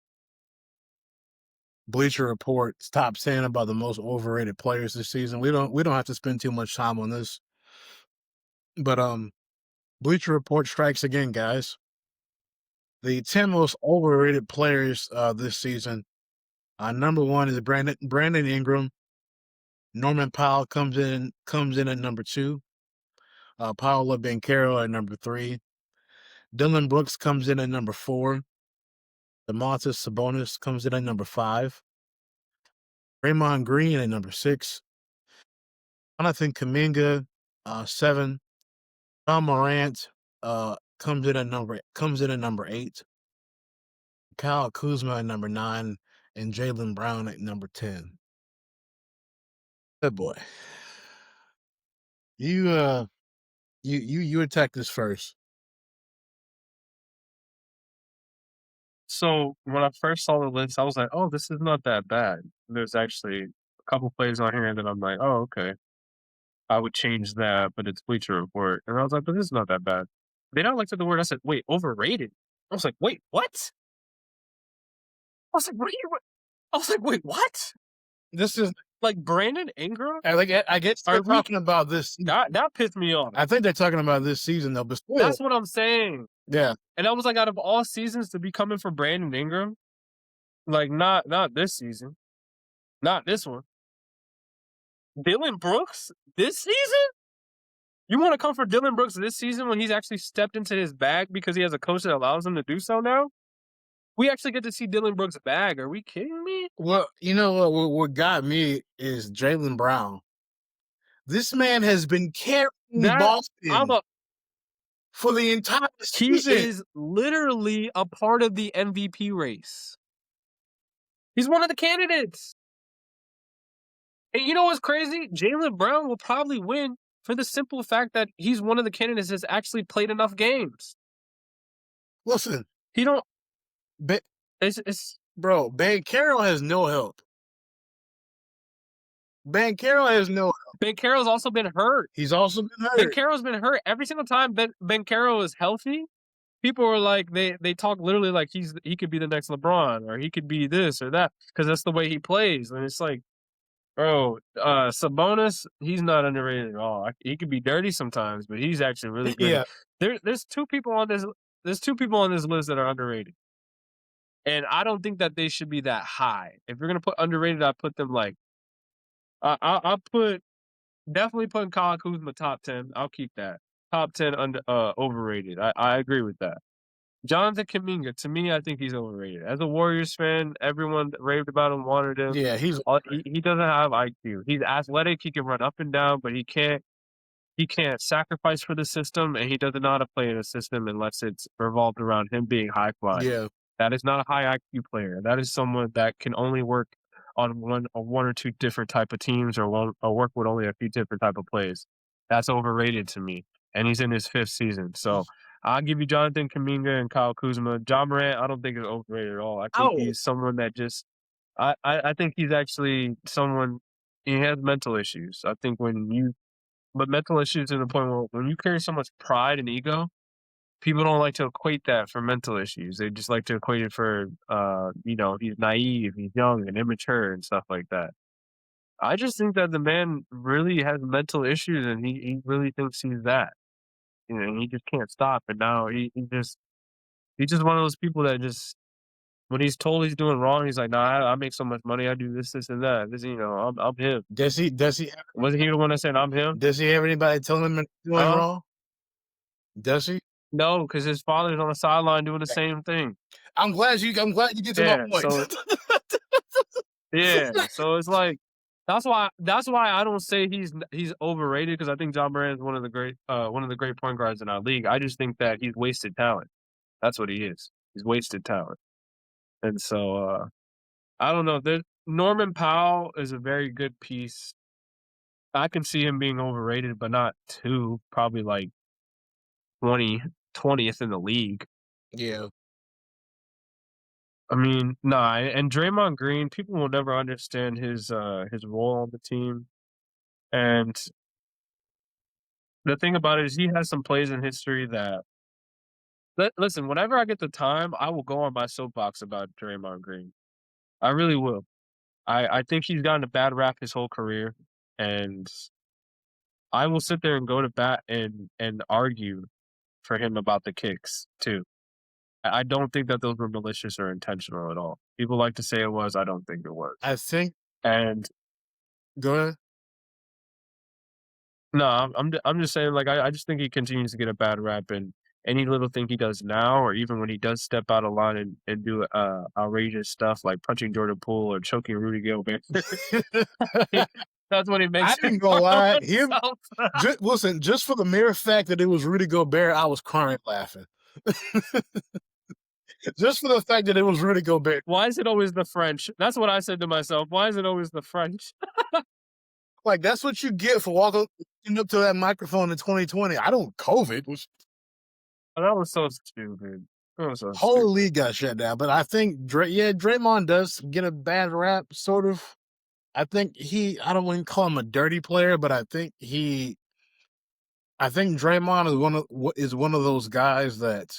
Bleacher Report's top 10 about the most overrated players this season. We don't have to spend too much time on this. But Bleacher Report strikes again, guys. The 10 most overrated players this season. Number 1 is Brandon Ingram. Norman Powell comes in at number 2. Paolo Banchero at number 3. Dylan Brooks comes in at number 4. Domantas Sabonis comes in at number 5. Draymond Green at number 6. Jonathan Kuminga, 7. John Morant comes in at number 8. Kyle Kuzma at number 9, and Jaylen Brown at number 10. Good boy. You attack this first. So when I first saw the list, I was like, "Oh, this is not that bad." There's actually a couple plays on here that I'm like, "Oh, okay." I would change that, but it's Bleacher Report, and I was like, "But this is not that bad." Then I looked at the word. I said, "Wait, overrated." I was like, "Wait, what?" I was like, "What are you?" I was like, "Wait, what?" This is like Brandon Ingram. I guess they're talking about this. That pissed me off. I think they're talking about this season though. But still, that's what I'm saying. Yeah. And I was like, out of all seasons to be coming for Brandon Ingram, like not this season, not this one. Dylan Brooks this season? You want to come for Dylan Brooks this season when he's actually stepped into his bag because he has a coach that allows him to do so now? We actually get to see Dylan Brooks' bag. Are we kidding me? Well, you know what got me is Jaylen Brown. This man has been carrying Boston for the entire season. He is literally a part of the MVP race. He's one of the candidates. And you know what's crazy? Jaylen Brown will probably win for the simple fact that he's one of the candidates that's actually played enough games. Listen. He don't... Bro, Banchero has no help. Banchero has no help. Banchero's also been hurt. He's also been hurt. Banchero's been hurt. Every single time Banchero is healthy, people are like they talk literally like he could be the next LeBron or he could be this or that because that's the way he plays, and it's like, bro, Sabonis, he's not underrated at all. He could be dirty sometimes, but he's actually really good. Yeah. There's two people on this. There's two people on this list that are underrated, and I don't think that they should be that high. If you're gonna put underrated, I put them like I'll put definitely putting Kyle Kuzma top 10. I'll keep that top 10 overrated. I agree with that. Jonathan Kuminga, to me, I think he's overrated. As a Warriors fan, everyone raved about him, wanted him. Yeah, he Doesn't have IQ. He's athletic. He can run up and down, but he can't sacrifice for the system, and he doesn't know how to play in a system unless it's revolved around him being high flying. yeah. That is not a high IQ player. That is someone that can only work on one or two different type of teams or work with only a few different type of plays. That's overrated to me, and he's in his 5th season. So I'll give you Jonathan Kuminga and Kyle Kuzma. John Morant, I don't think is overrated at all. I think he's someone that just I think he's actually someone. He has mental issues. I think but mental issues to the point where when you carry so much pride and ego, people don't like to equate that for mental issues. They just like to equate it for, he's naive, he's young and immature and stuff like that. I just think that the man really has mental issues and he really thinks he's that. And he just can't stop. And now he's just one of those people that just, when he's told he's doing wrong, he's like, nah, I make so much money, I do this, and that. This, I'm him. Does he Wasn't he the one that said I'm him? does he have anybody telling him he's doing wrong? Does he? No, because his father's on the sideline doing the same thing. I'm glad you get to my point. So it's like that's why I don't say he's overrated because I think John Morant is one of the great point guards in our league. I just think that he's wasted talent. That's what he is. He's wasted talent. And so I don't know. Norman Powell is a very good piece. I can see him being overrated, but not too. Probably like 20th in the league. Yeah. I mean, nah, and Draymond Green, people will never understand his role on the team. And the thing about it is he has some plays in history that listen, whenever I get the time, I will go on my soapbox about Draymond Green. I really will. I think he's gotten a bad rap his whole career, and I will sit there and go to bat and argue for him about the kicks too. I don't think that those were malicious or intentional at all. People like to say it was. I don't think it was. I think. And Go ahead. no, I'm just saying. Like I just think he continues to get a bad rap, and any little thing he does now, or even when he does step out of line and do outrageous stuff like punching Jordan Poole or choking Rudy Gobert, that's what he makes. I didn't go lie. Listen, just for the mere fact that it was Rudy Gobert, I was crying laughing. Just for the fact that it was Rudy Gobert. Why is it always the French? That's what I said to myself. Why is it always the French? Like, that's what you get for walking up to that microphone in 2020. I don't COVID. That was so stupid. Whole league got shut down. But I think, Draymond does get a bad rap, sort of. I think I don't want to call him a dirty player, but I think Draymond is one of those guys that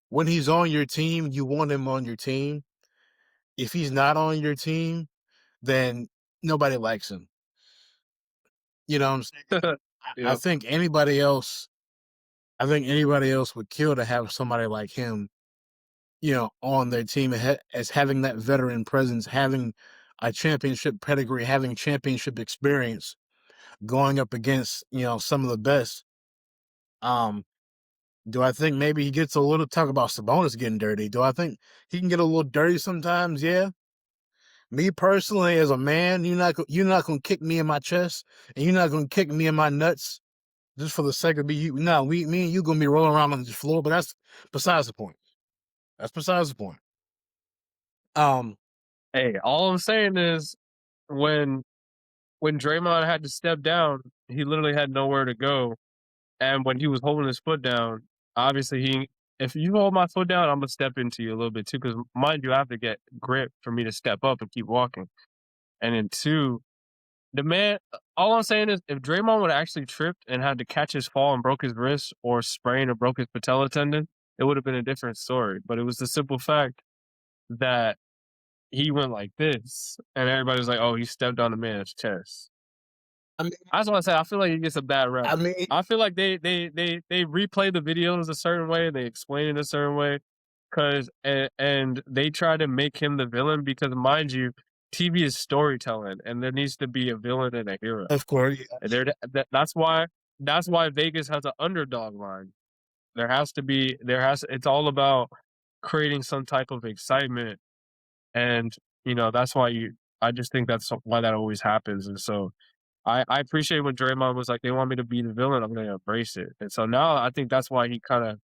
when he's on your team, you want him on your team. If he's not on your team, then nobody likes him. You know what I'm saying? Yep. I think anybody else would kill to have somebody like him, on their team as having that veteran presence, having a championship pedigree, having championship experience, going up against, some of the best. Do I think maybe he gets a little talk about Sabonis getting dirty? Do I think he can get a little dirty sometimes? Yeah. Me personally, as a man, you're not gonna kick me in my chest, and you're not gonna kick me in my nuts, just for the sake of me and you gonna be rolling around on the floor. But that's besides the point. Hey, all I'm saying is when Draymond had to step down, he literally had nowhere to go. And when he was holding his foot down, obviously if you hold my foot down, I'm gonna step into you a little bit too. Because mind you, I have to get grip for me to step up and keep walking. And then two, the man. All I'm saying is, if Draymond would have actually tripped and had to catch his fall and broke his wrist or sprained or broke his patella tendon, it would have been a different story. But it was the simple fact that he went like this, and everybody's like, "Oh, he stepped on a man's chest." I mean, That's what I say. I feel like he gets a bad rep. I mean, I feel like they replay the videos a certain way, they explain it a certain way, and they try to make him the villain because, mind you, TV is storytelling, and there needs to be a villain and a hero. of course, And that's why Vegas has an underdog line. It's all about creating some type of excitement, and that's why I just think that's why that always happens. And so I appreciate when Draymond was like, they want me to be the villain, I'm going to embrace it. And so now I think that's why he kind of,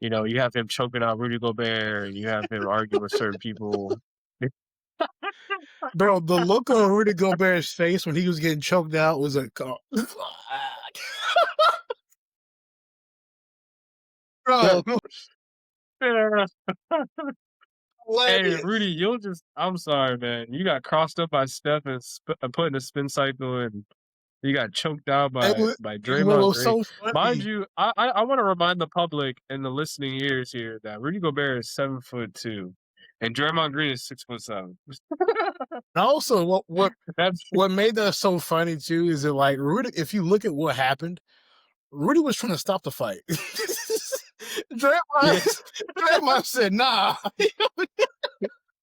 you have him choking out Rudy Gobert, and you have him arguing with certain people. bro, the look on Rudy Gobert's face when he was getting choked out was like, bro, Hey, Rudy, I'm sorry, man. You got crossed up by Steph and put in a spin cycle, and you got choked out by Draymond was Green. so funny. Mind you, I want to remind the public and the listening ears here that Rudy Gobert is 7'2", and Draymond Green is 6'7". Also, what made that so funny too is that, like, Rudy, if you look at what happened, Rudy was trying to stop the fight. Draymond said, "Nah."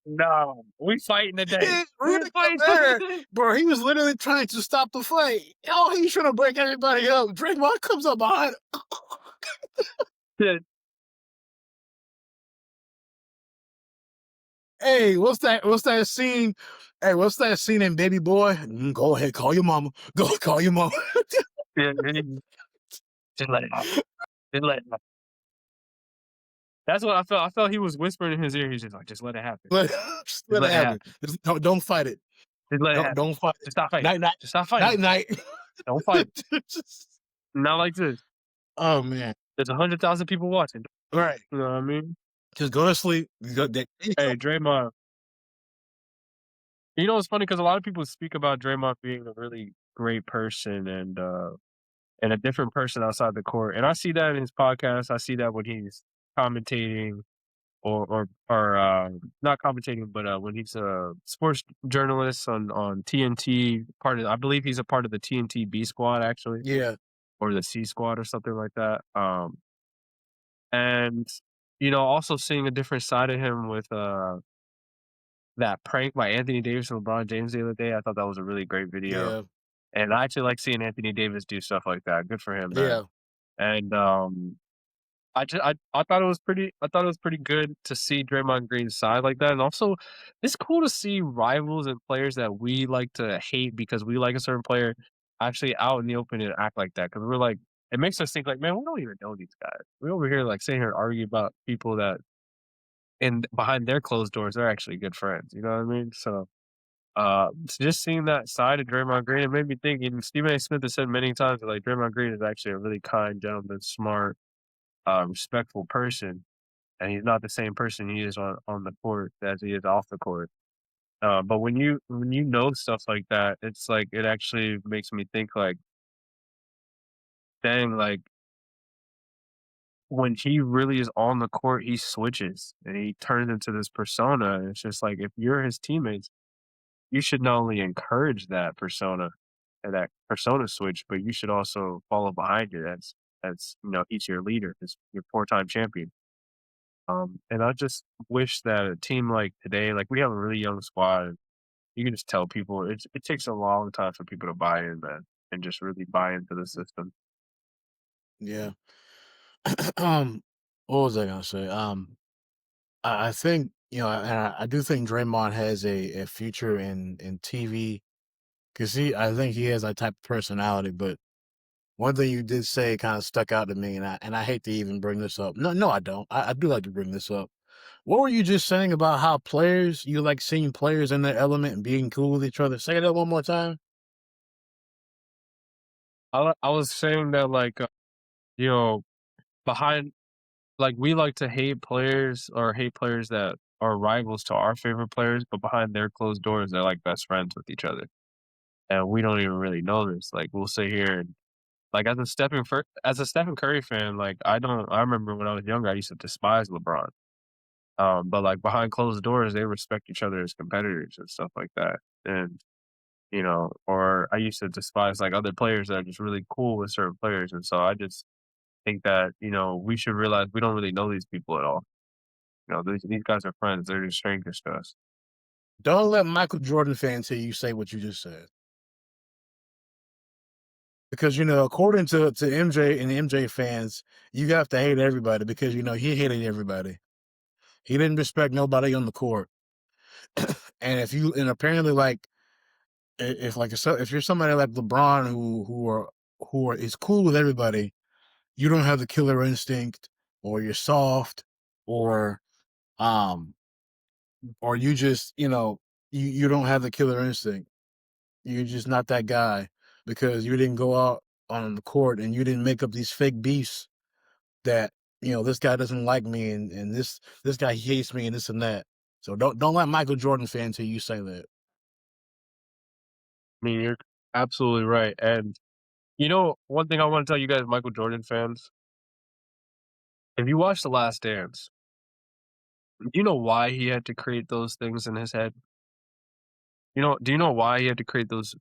No, we fighting today. Rudy Gobert, bro, he was literally trying to stop the fight. Oh, he's trying to break everybody up. Draymond comes up behind him. Hey, what's that scene? Hey, what's that scene in Baby Boy? Go ahead, call your mama. Go call your mama. Yeah, just let it out. Just let it out. That's what I felt. I felt he was whispering in his ear. He's just like, just let it happen. Just let it happen. Don't fight it. Just let it happen. Don't fight. Just stop fighting. Night. Just stop fighting. Night. Don't fight. Not like this. Oh man. There's 100,000 people watching. Right. You know what I mean? Just go to sleep. Hey, Draymond. You know, it's funny because a lot of people speak about Draymond being a really great person and a different person outside the court. And I see that in his podcast. I see that when he's commentating or not commentating, but when he's a sports journalist on TNT, I believe he's a part of the TNT B squad, actually. Yeah. Or the C squad or something like that. And, also seeing a different side of him with that prank by Anthony Davis and LeBron James the other day. I thought that was a really great video. Yeah. And I actually like seeing Anthony Davis do stuff like that. Good for him, man. Yeah. And I thought it was pretty good to see Draymond Green's side like that. And also, it's cool to see rivals and players that we like to hate because we like a certain player actually out in the open and act like that. Because we're like, it makes us think like, man, we don't even know these guys. We over here like sitting here and argue about people that, and behind their closed doors, they're actually good friends. You know what I mean? So just seeing that side of Draymond Green, it made me think. And Stephen A. Smith has said many times that like Draymond Green is actually a really kind, gentleman, smart, respectful person, and he's not the same person he is on the court as he is off the court. But when you know stuff like that, it's like it actually makes me think like, dang, like when he really is on the court, he switches and he turns into this persona. And it's just like if you're his teammates, you should not only encourage that persona and that persona switch, but you should also follow behind it as he's your leader, as your 4-time champion. And I just wish that a team like today, like we have a really young squad, you can just tell people it takes a long time for people to buy in, man, and just really buy into the system. Yeah. What was I gonna say? I think and I do think Draymond has a future in TV because I think he has that type of personality. But one thing you did say kind of stuck out to me, and I hate to even bring this up. No, I don't. I do like to bring this up. What were you just saying about how you like seeing players in their element and being cool with each other? Say that one more time. I was saying that like behind, like we like to hate players that are rivals to our favorite players, but behind their closed doors, they're like best friends with each other. And we don't even really know this. Like we'll sit here and Like as a Stephen Curry fan, like I remember when I was younger, I used to despise LeBron. But like behind closed doors, they respect each other as competitors and stuff like that. And or I used to despise like other players that are just really cool with certain players. And so I just think that, we should realize we don't really know these people at all. These guys are friends. They're just strangers to us. Don't let Michael Jordan fans hear you say what you just said. Because, according to MJ and MJ fans, you have to hate everybody because, he hated everybody. He didn't respect nobody on the court. And apparently, like, if you're somebody like LeBron who is cool with everybody, you don't have the killer instinct, or you're soft, or you just, you don't have the killer instinct. You're just not that guy because you didn't go out on the court and you didn't make up these fake beefs that, this guy doesn't like me and this guy hates me and this and that. So don't let Michael Jordan fans hear you say that. I mean, you're absolutely right. And one thing I want to tell you guys, Michael Jordan fans, if you watch The Last Dance, do you know why he had to create those things in his head? Do you know why he had to create these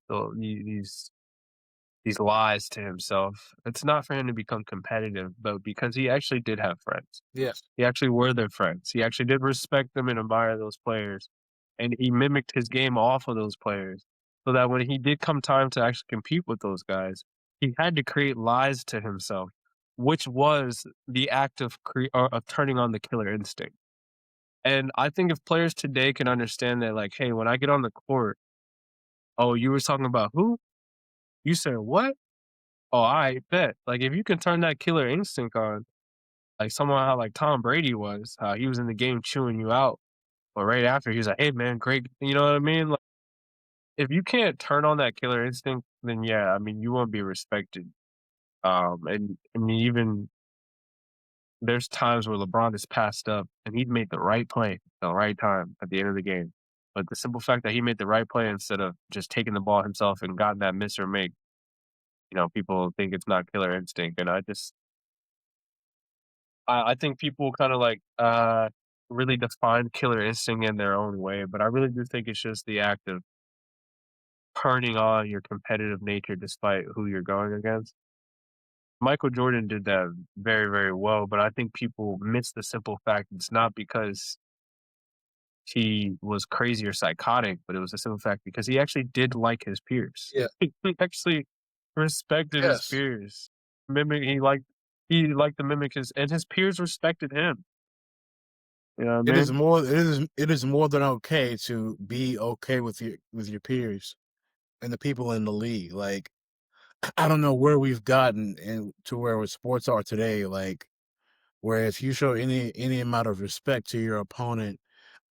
lies to himself? It's not for him to become competitive, but because he actually did have friends. Yes. He actually were their friends. He actually did respect them and admire those players, and he mimicked his game off of those players, so that when he did come time to actually compete with those guys, he had to create lies to himself, which was the act of turning on the killer instinct. And I think if players today can understand that, like, hey, when I get on the court, oh, you were talking about who? You said what? Oh, I bet. Like, if you can turn that killer instinct on, like someone how like Tom Brady was, how he was in the game chewing you out, but right after he was like, "Hey, man, great." You know what I mean? Like, if you can't turn on that killer instinct, then yeah, I mean, you won't be respected. And I mean, even there's times where LeBron is passed up and he made the right play at the right time at the end of the game. But the simple fact that he made the right play instead of just taking the ball himself and gotten that miss or make, people think it's not killer instinct. And I think people kind of like really define killer instinct in their own way, but I really do think it's just the act of turning on your competitive nature despite who you're going against. Michael Jordan did that very, very well, but I think people miss the simple fact it's not because he was crazy or psychotic, but it was a simple fact because he actually did like his peers. Yeah. He actually respected his Yes. peers. Mimic he liked to mimic his peers respected him. You know what I mean? It is more than okay to be okay with your peers and the people in the league. Like, I don't know where we've gotten to where sports are today. Like, where if you show any amount of respect to your opponent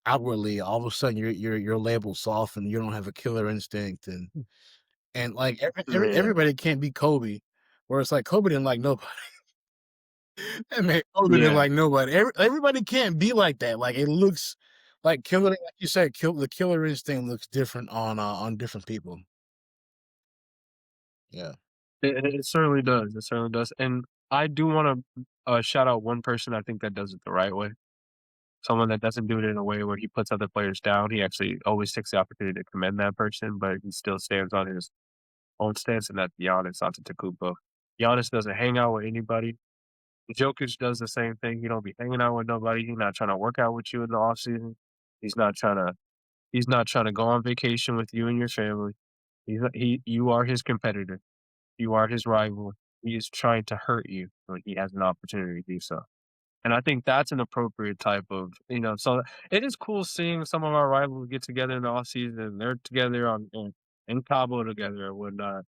outwardly, all of a sudden you're labeled soft and you don't have a killer instinct and like Yeah. everybody can't be Kobe. Where it's like Kobe didn't like nobody. And man, Kobe didn't Yeah. like nobody. Everybody can't be like that. Like, it looks like like you said, the killer instinct looks different on different people. Yeah. It certainly does. It certainly does. And I do want to shout out one person I think that does it the right way. Someone that doesn't do it in a way where he puts other players down. He actually always takes the opportunity to commend that person, but he still stands on his own stance, and that's Giannis Antetokounmpo. Giannis doesn't hang out with anybody. Jokic does the same thing. He don't be hanging out with nobody. He's not trying to work out with you in the off season. He's not trying to. He's not trying to go on vacation with you and your family. You are his competitor. You are his rival. He is trying to hurt you when he has an opportunity to do so. And I think that's an appropriate type of, so it is cool seeing some of our rivals get together in the off season and they're together in Cabo together or whatnot.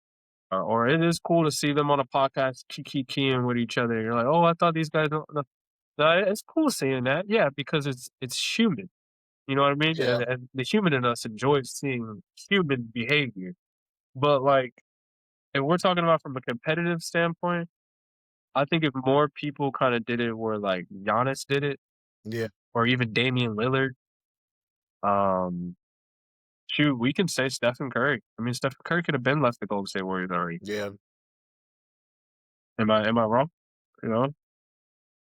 Or it is cool to see them on a podcast keying with each other. You're like, oh, I thought these guys don't. No, it's cool seeing that. Yeah, because it's human. You know what I mean? Yeah. And the human in us enjoys seeing human behavior. But like, if we're talking about from a competitive standpoint, I think if more people kind of did it where like Giannis did it, Yeah. or even Damian Lillard, um, shoot, we can say Stephen Curry. I mean, Stephen Curry could have been left the Golden State Warriors already. Yeah. Am I wrong? You know,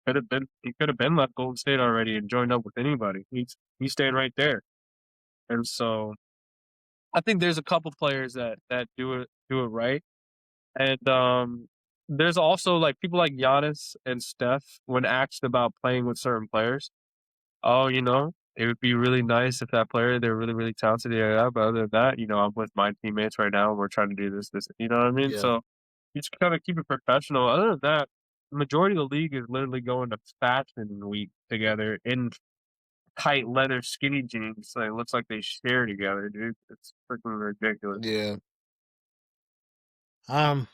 he could have been left Golden State already and joined up with anybody. He's staying right there. And so I think there's a couple players that do it right. And there's also like people like Giannis and Steph when asked about playing with certain players. Oh, it would be really nice if that player they're really, really talented, yeah, yeah, but other than that, I'm with my teammates right now and we're trying to do this, you know what I mean? Yeah. So you just kinda keep it professional. Other than that, the majority of the league is literally going to fashion week together in tight leather skinny jeans, so it looks like they share together, dude. It's freaking ridiculous. Yeah. Um,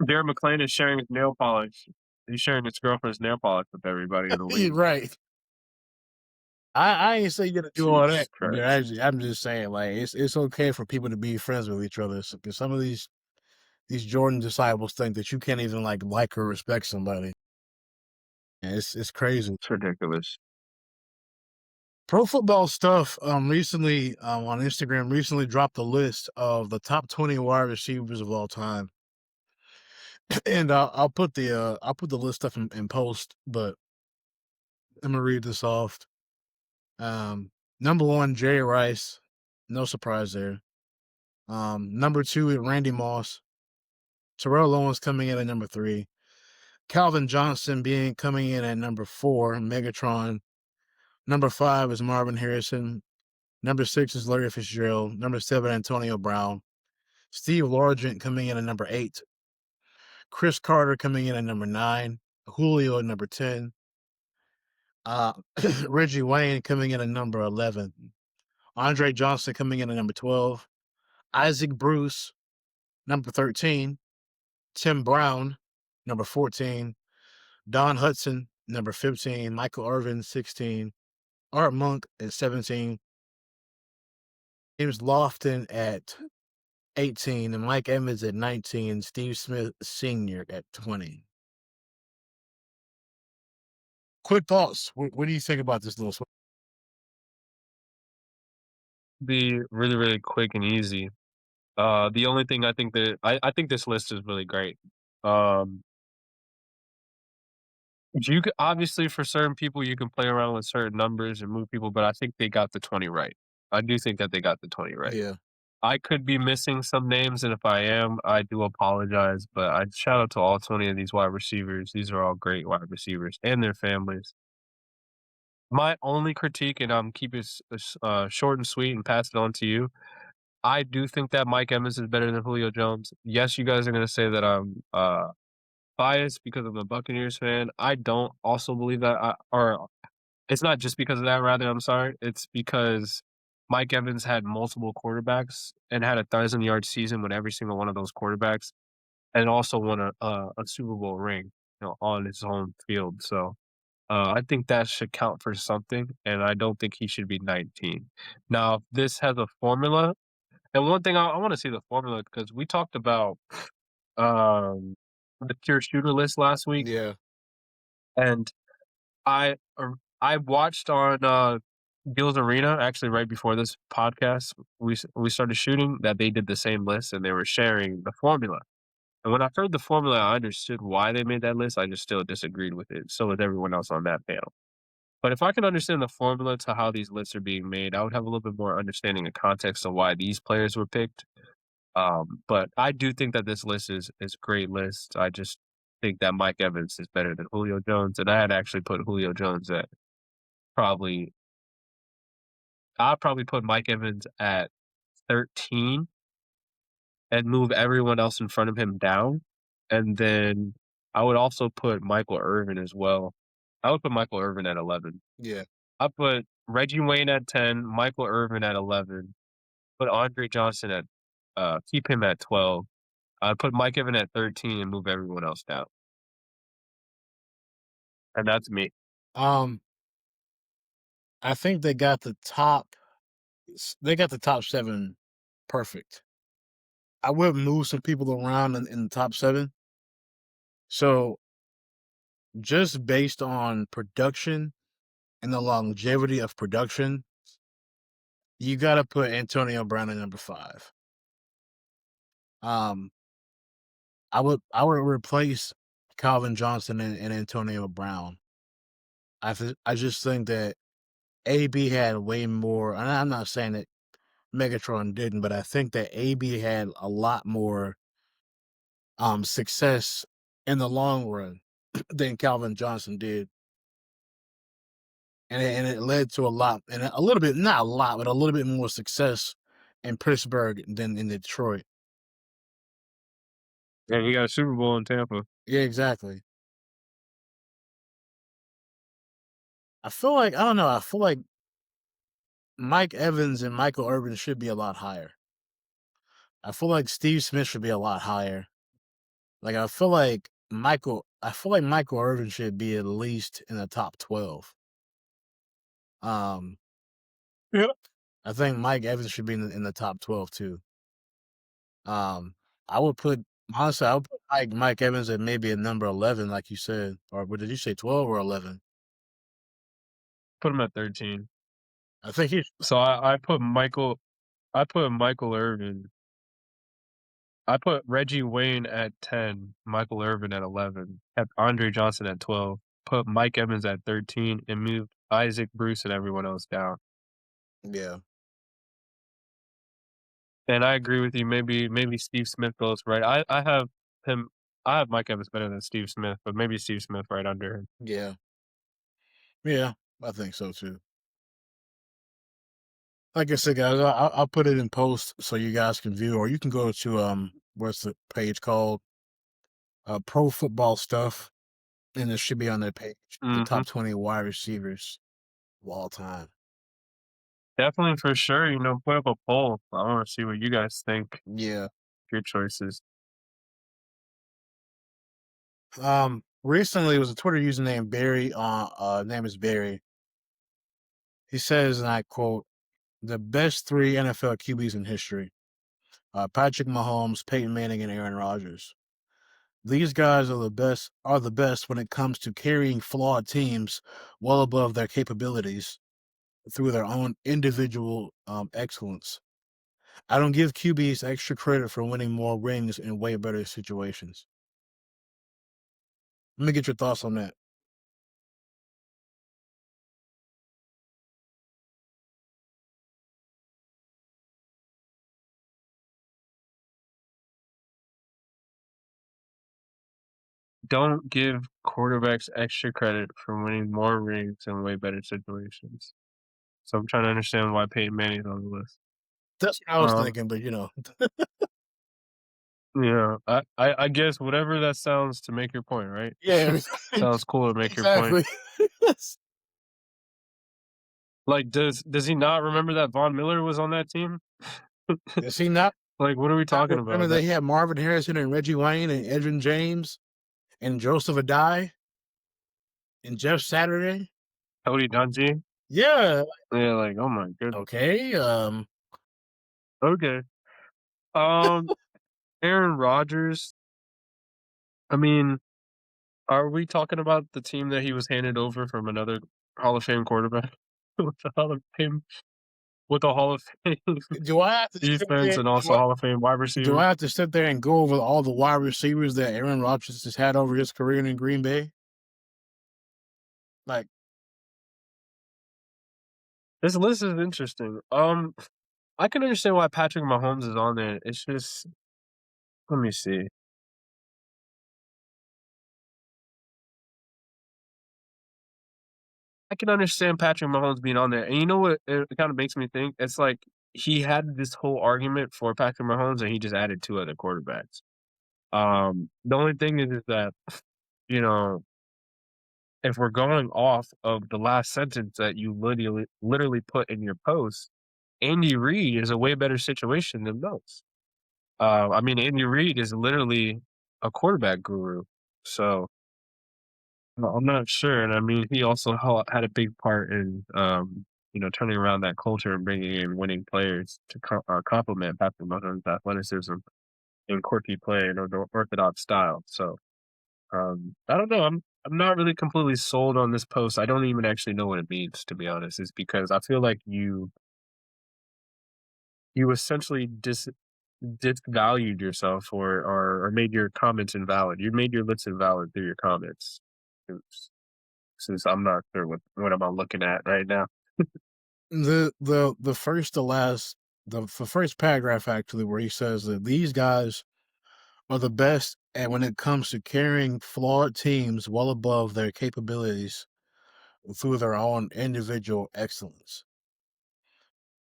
Darren McClain is sharing his nail polish. He's sharing his girlfriend's nail polish with everybody in the you're league. right. I ain't say you gotta do all Jesus that. Christ. I'm just saying, like, it's okay for people to be friends with each other. Because some of these Jordan disciples think that you can't even like or respect somebody. And it's crazy. It's ridiculous. Pro Football Stuff recently on Instagram recently dropped a list of the top 20 wide receivers of all time. And I'll put the list up in post, but I'm gonna read this off. Number 1, Jerry Rice, no surprise there. Number 2, Randy Moss. Terrell Owens coming in at number 3. Calvin Johnson coming in at number 4, Megatron. Number 5 is Marvin Harrison. Number 6 is Larry Fitzgerald. Number 7, Antonio Brown. Steve Largent coming in at number 8. Chris Carter coming in at number 9. Julio at number 10. Reggie Wayne coming in at number 11. Andre Johnson coming in at number 12. Isaac Bruce, number 13. Tim Brown, number 14. Don Hudson, number 15. Michael Irvin, 16. Art Monk at 17. James Lofton at 18. And Mike Evans at 19. Steve Smith Sr. at 20. Quick thoughts. What do you think about this little switch? Be really, really quick and easy. The only thing I think that I think this list is really great. Um, you could obviously for certain people you can play around with certain numbers and move people, but I think they got the 20 right. I do think that they got the 20 right. Yeah. I could be missing some names, and if I am, I do apologize. But I shout out to all 20 of these wide receivers. These are all great wide receivers and their families. My only critique, and I'm keep it short and sweet and pass it on to you. I do think that Mike Evans is better than Julio Jones. Yes, you guys are gonna say that I'm biased because I'm a Buccaneers fan. I don't also believe that, or it's not just because of that. Rather, I'm sorry. It's because Mike Evans had multiple quarterbacks and had a 1,000-yard season with every single one of those quarterbacks, and also won a Super Bowl ring, on his home field. So I think that should count for something, and I don't think he should be 19. Now, if this has a formula, and one thing I want to see the formula because we talked about the pure shooter list last week, Yeah. and I I watched on Gil's Arena actually right before this podcast. We started shooting that they did the same list and they were sharing the formula. And when I heard the formula, I understood why they made that list. I just still disagreed with it. So did everyone else on that panel. But if I can understand the formula to how these lists are being made, I would have a little bit more understanding and context of why these players were picked. But I do think that this list is a great list. I just think that Mike Evans is better than Julio Jones, and I had actually put Julio Jones at probably. I'd probably put Mike Evans at 13 and move everyone else in front of him down, and then I would also put Michael Irvin as well. I would put Michael Irvin at 11. Yeah. I put Reggie Wayne at 10, Michael Irvin at 11, put Andre Johnson at keep him at 12. I'd put Mike Evans at 13 and move everyone else down. And that's me. I think they got the top 7 perfect. I would move some people around in the top 7. So just based on production and the longevity of production, you got to put Antonio Brown at number 5. I would replace Calvin Johnson and Antonio Brown. I just think that AB had way more, and I'm not saying that Megatron didn't, but I think that AB had a lot more success in the long run than Calvin Johnson did. And it led to a lot, and a little bit, not a lot, but a little bit more success in Pittsburgh than in Detroit. And he got a Super Bowl in Tampa. Yeah, exactly. I feel like, I don't know, I feel like Mike Evans and Michael Irvin should be a lot higher. I feel like Steve Smith should be a lot higher. Like, I feel like Michael Irvin should be at least in the top 12. Yeah. I think Mike Evans should be in the top 12 too. I would put, honestly, I would put Mike Evans at maybe at number 11, like you said. Or what did you say, 12 or 11? Put him at 13. I think he. So I put Michael Irvin. I put Reggie Wayne at 10, Michael Irvin at 11, kept Andre Johnson at 12, put Mike Evans at 13, and moved Isaac Bruce and everyone else down. Yeah. And I agree with you. Maybe Steve Smith goes right. I have him. I have Mike Evans better than Steve Smith, but maybe Steve Smith right under him. Yeah. Yeah, I think so too. Like I said, guys, I'll put it in post so you guys can view, or you can go to what's the page called? Pro Football Stuff, and it should be on that page. The top 20 wide receivers of all time. Definitely, for sure. Put up a poll. I want to see what you guys think. Yeah. Your choices. Recently, it was a Twitter user named Barry. Name is Barry. He says, and I quote, "The best 3 NFL QBs in history: Patrick Mahomes, Peyton Manning, and Aaron Rodgers. These guys are the best when it comes to carrying flawed teams well above their capabilities through their own individual excellence. I don't give QBs extra credit for winning more rings in way better situations." Let me get your thoughts on that. Don't give quarterbacks extra credit for winning more rings in way better situations. So I'm trying to understand why Peyton Manning's on the list. That's what I was thinking, but Yeah, I guess whatever that sounds to make your point, right? Yeah. Sounds cool to make your point. Like, does he not remember that Von Miller was on that team? Does he not? Like, what are we talking about? Remember they had Marvin Harrison and Reggie Wayne and Edwin James and Joseph Adai and Jeff Saturday? Cody Dungy? Yeah. Yeah, like, oh my goodness. Okay. Okay. Aaron Rodgers. I mean, are we talking about the team that he was handed over from another Hall of Fame quarterback with the Hall of Fame Do I have to defense and also Hall of Fame wide receiver? Do I have to sit there and go over all the wide receivers that Aaron Rodgers has had over his career in Green Bay? Like, this list is interesting. I can understand why Patrick Mahomes is on there. It's just, let me see. I can understand Patrick Mahomes being on there. And you know what it kind of makes me think? It's like he had this whole argument for Patrick Mahomes and he just added 2 other quarterbacks. The only thing is that, if we're going off of the last sentence that you literally put in your post, Andy Reid is a way better situation than those. I mean, Andy Reid is literally a quarterback guru. So I'm not sure. And I mean, he also had a big part in, turning around that culture and bringing in winning players to complement Patrick Mahomes' athleticism and quirky play and the orthodox style. So I don't know. I'm not really completely sold on this post. I don't even actually know what it means, to be honest. It's because I feel like you essentially disvalued yourself or made your comments invalid. You made your list invalid through your comments. It's- Since I'm not sure what am I looking at right now. The first to last the first paragraph actually where he says that these guys are the best and when it comes to carrying flawed teams well above their capabilities through their own individual excellence.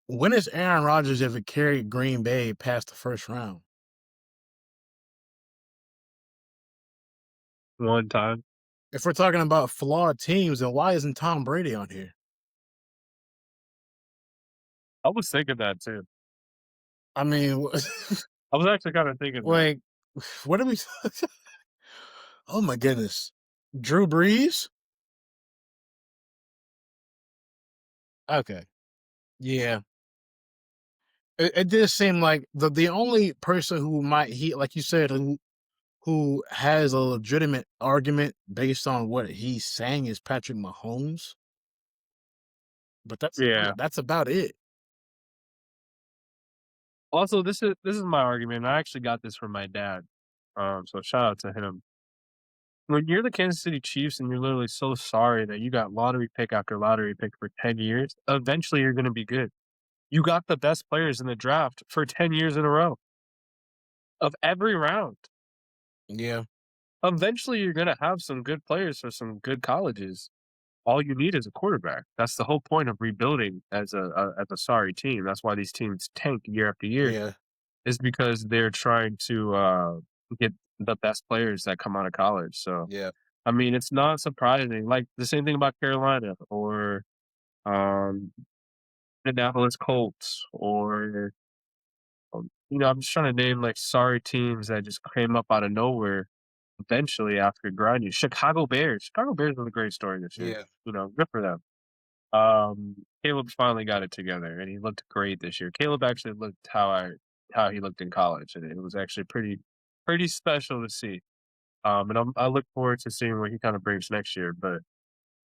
When has Aaron Rodgers ever carried Green Bay past the first round? One time. If we're talking about flawed teams, then why isn't Tom Brady on here? I was thinking that too. I mean, I was actually kind of thinking that. like, what are we? Oh my goodness, Drew Brees. Okay, yeah, it did seem like the only person who might like you said, who has a legitimate argument based on what he's saying is Patrick Mahomes. But Yeah. that's about it. Also, this is my argument. I actually got this from my dad. So shout out to him. When you're the Kansas City Chiefs and you're literally so sorry that you got lottery pick after lottery pick for 10 years, eventually you're going to be good. You got the best players in the draft for 10 years in a row of every round. Yeah, Eventually you're going to have some good players for some good colleges. All you need is a quarterback. That's the whole point of rebuilding as a sorry team. That's why these teams tank year after year, yeah, is because they're trying to get the best players that come out of college. So, yeah, I mean, it's not surprising. Like the same thing about Carolina or um, Indianapolis Colts or I'm just trying to name like sorry teams that just came up out of nowhere eventually after grinding. Chicago Bears. Chicago Bears was a great story this year. yeah, Good for them. Caleb finally got it together, and he looked great this year. Caleb actually looked how he looked in college, and it was actually pretty special to see. And I look forward to seeing what he kind of brings next year. But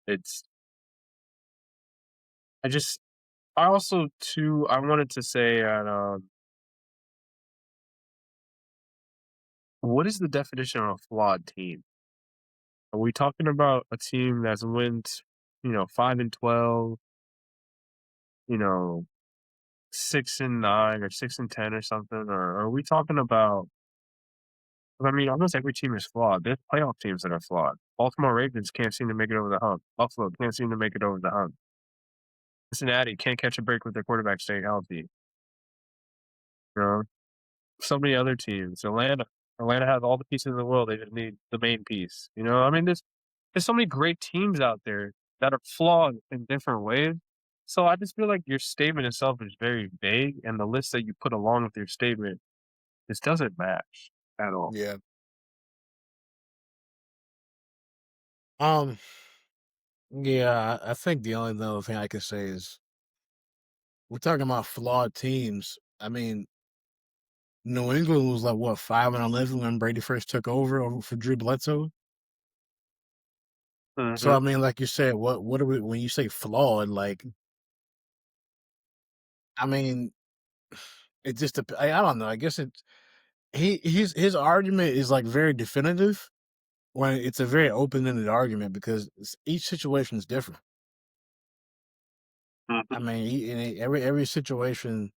it's I just I also too I wanted to say that what is the definition of a flawed team? Are we talking about a team that's went 5-12, you know 6-9 or 6-10 or something, or are we talking about? I mean, almost every team is flawed. There's playoff teams that are flawed. Baltimore Ravens can't seem to make it over the hump. Buffalo can't seem to make it over the hump. Cincinnati can't catch a break with their quarterback staying healthy. You know, so many other teams. Atlanta has all the pieces in the world. They just need the main piece. I mean, there's so many great teams out there that are flawed in different ways. So I just feel like your statement itself is very vague, and the list that you put along with your statement just doesn't match at all. yeah. Um, yeah. I think the only other thing I can say is we're talking about flawed teams. I mean, New England was like what 5-11 when Brady first took over for Drew Bledsoe. So Hmm. I mean, like you said, what are we when you say flawed? Like, I mean, it just I don't know. I guess it's his argument is like very definitive when it's a very open ended argument because each situation is different. I mean, every situation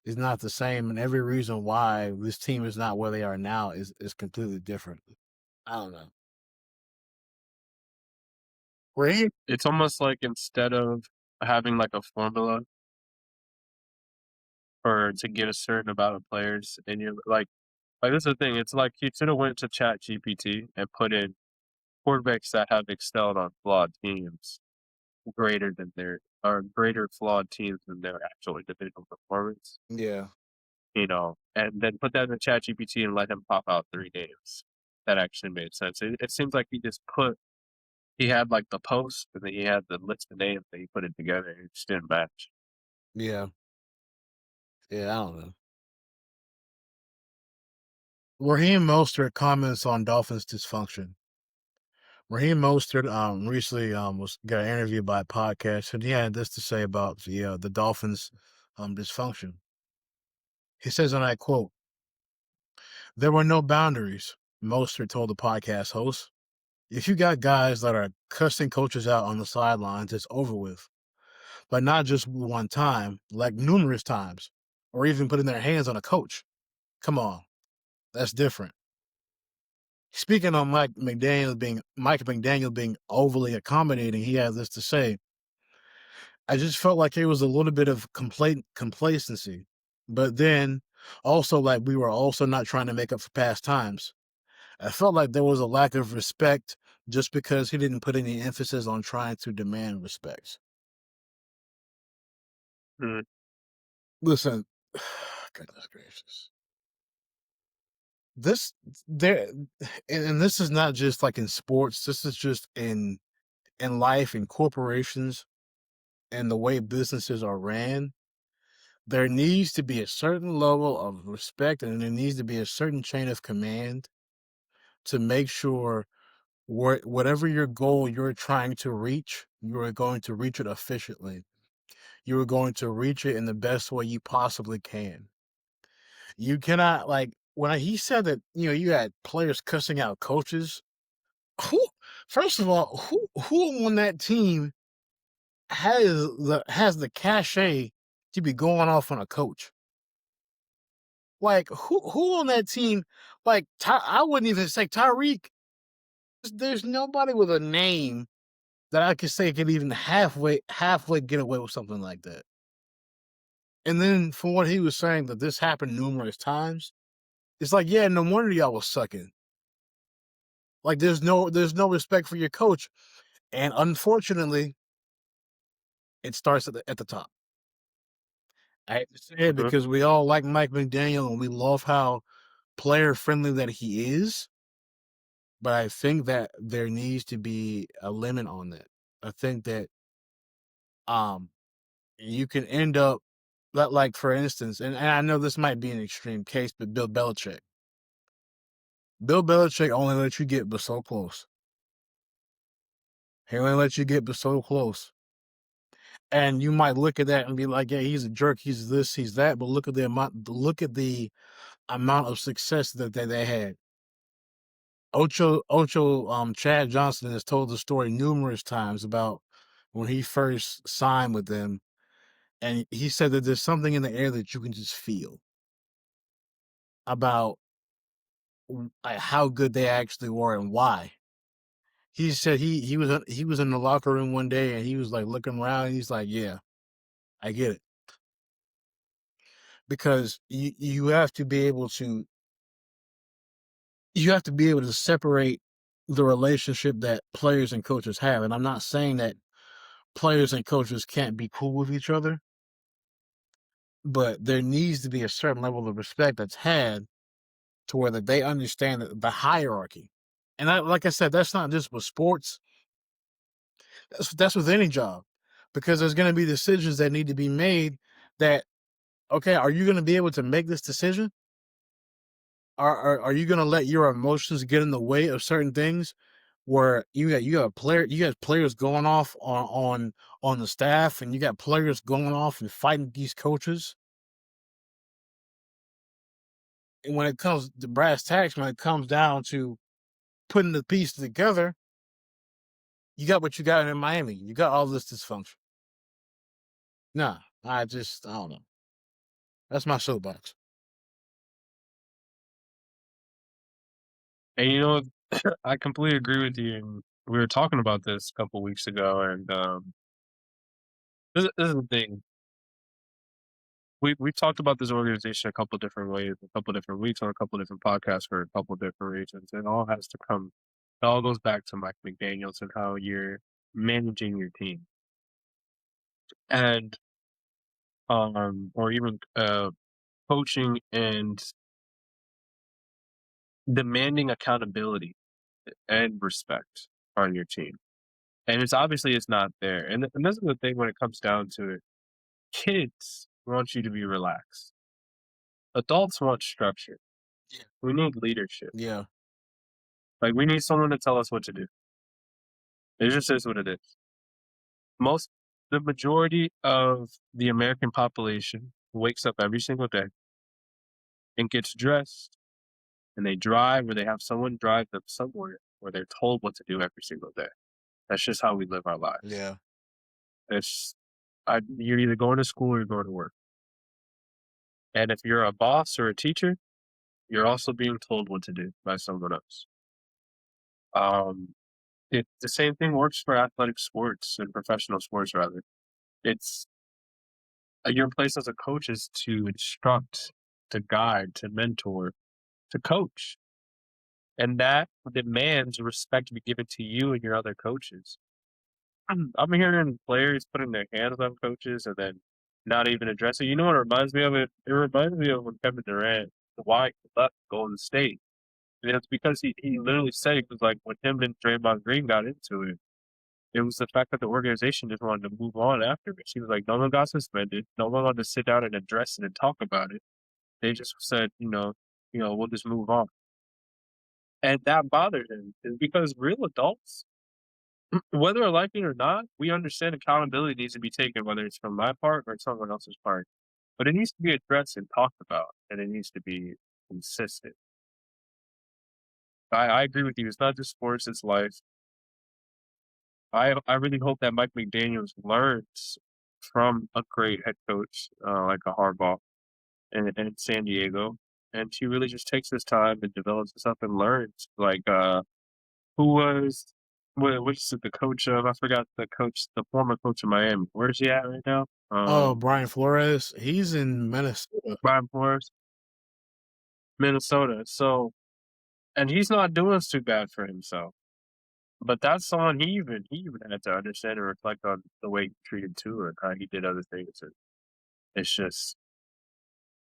is not the same, and every reason why this team is not where they are now is completely different. I don't know. Right? It's almost like instead of having like a formula for to get a certain amount of players, and you're like this is the thing. It's like you should have went to Chat GPT and put in quarterbacks that have excelled on flawed teams greater than their or greater flawed teams than their actual individual performance. Yeah. And then put that in the Chat GPT and let him pop out 3 names that actually made sense. It seems like he had like the post and then he had the list of names that he put it together. It just didn't match. Yeah. Yeah. I don't know. Raheem Mostert comments on Dolphins dysfunction. Raheem Mostert recently was got interviewed by a podcast and he had this to say about the Dolphins dysfunction. He says, and I quote, There were no boundaries, Mostert told the podcast host. If you got guys that are cussing coaches out on the sidelines, it's over with. But not just one time, like numerous times, or even putting their hands on a coach. Come on, that's different. Speaking on Mike McDaniel being overly accommodating, he had this to say. I just felt like it was a little bit of complacency, but then also like we were also not trying to make up for past times. I felt like there was a lack of respect just because he didn't put any emphasis on trying to demand respect. Mm. Listen, goodness gracious. This there and this is not just like in sports, this is just in life, in corporations, and the way businesses are ran. There needs to be a certain level of respect and there needs to be a certain chain of command to make sure whatever your goal you're trying to reach, you are going to reach it efficiently. You are going to reach it in the best way you possibly can. You cannot like when he said that, you had players cussing out coaches. Who, first of all, who on that team has the cachet to be going off on a coach? Like who on that team? Like I wouldn't even say Tyreek. There's nobody with a name that I could say could even halfway get away with something like that. And then from what he was saying that this happened numerous times, it's like, yeah, no wonder y'all was sucking. Like there's no respect for your coach, and unfortunately, it starts at the top. I hate to say it because we all like Mike McDaniel and we love how player friendly that he is, but I think that there needs to be a limit on that. I think that you can end up like for instance, and I know this might be an extreme case, but Bill Belichick. Bill Belichick only let you get but so close. He only let you get but so close. And you might look at that and be like, yeah, he's a jerk, he's this, he's that, but look at the amount of success that they had. Ocho Chad Johnson has told the story numerous times about when he first signed with them, and he said that there's something in the air that you can just feel about like how good they actually were and why. He said he was in the locker room one day and he was like looking around and he's like, yeah, I get it. Because you have to be able to separate the relationship that players and coaches have. And I'm not saying that players and coaches can't be cool with each other, but there needs to be a certain level of respect that's had to where that they understand the hierarchy. And like I said, that's not just with sports. That's with any job, because there's going to be decisions that need to be made that, okay, are you going to be able to make this decision? Are you going to let your emotions get in the way of certain things where you got players going off on the staff and you got players going off and fighting these coaches? And when it comes to brass tacks, when it comes down to putting the pieces together, you got what you got in Miami. You got all this dysfunction. Nah, I don't know. That's my soapbox. And you know, I completely agree with you. And we were talking about this a couple weeks ago, and this is the thing. We've talked about this organization a couple different ways, a couple different weeks on a couple different podcasts for a couple different reasons. It all goes back to Mike McDaniels and how you're managing your team, and or even coaching and demanding accountability and respect on your team. And it's not there. And this is the thing when it comes down to it. Kids want you to be relaxed. Adults want structure. Yeah. We need leadership. Yeah. Like we need someone to tell us what to do. It just is what it is. The majority of the American population wakes up every single day and gets dressed and they drive or they have someone drive them somewhere where they're told what to do every single day. That's just how we live our lives. Yeah. You're either going to school or you're going to work. And if you're a boss or a teacher, you're also being told what to do by someone else. The same thing works for athletic sports and professional sports, rather. It's your place as a coach is to instruct, to guide, to mentor, to coach. And that demands respect to be given to you and your other coaches. I'm hearing players putting their hands on coaches and then not even addressing. You know what it reminds me of? It reminds me of when Kevin Durant, why he left Golden State. And it's because he literally said, it was like when him and Draymond Green got into it, it was the fact that the organization just wanted to move on after it. He was like, no one got suspended. No one wanted to sit down and address it and talk about it. They just said, we'll just move on. And that bothered him is because real adults, whether I like it or not, we understand accountability needs to be taken, whether it's from my part or someone else's part. But it needs to be addressed and talked about, and it needs to be consistent. I agree with you. It's not just sports, it's life. I really hope that Mike McDaniels learns from a great head coach like a Harbaugh in San Diego, and he really just takes his time and develops stuff and learns. Like who was which is the coach of? I forgot the former coach of Miami. Where's he at right now? Oh, Brian Flores. He's in Minnesota. Brian Flores, Minnesota. So, and he's not doing too bad for himself. But that's someone he even had to understand and reflect on the way he treated Tua and how he did other things. And it's just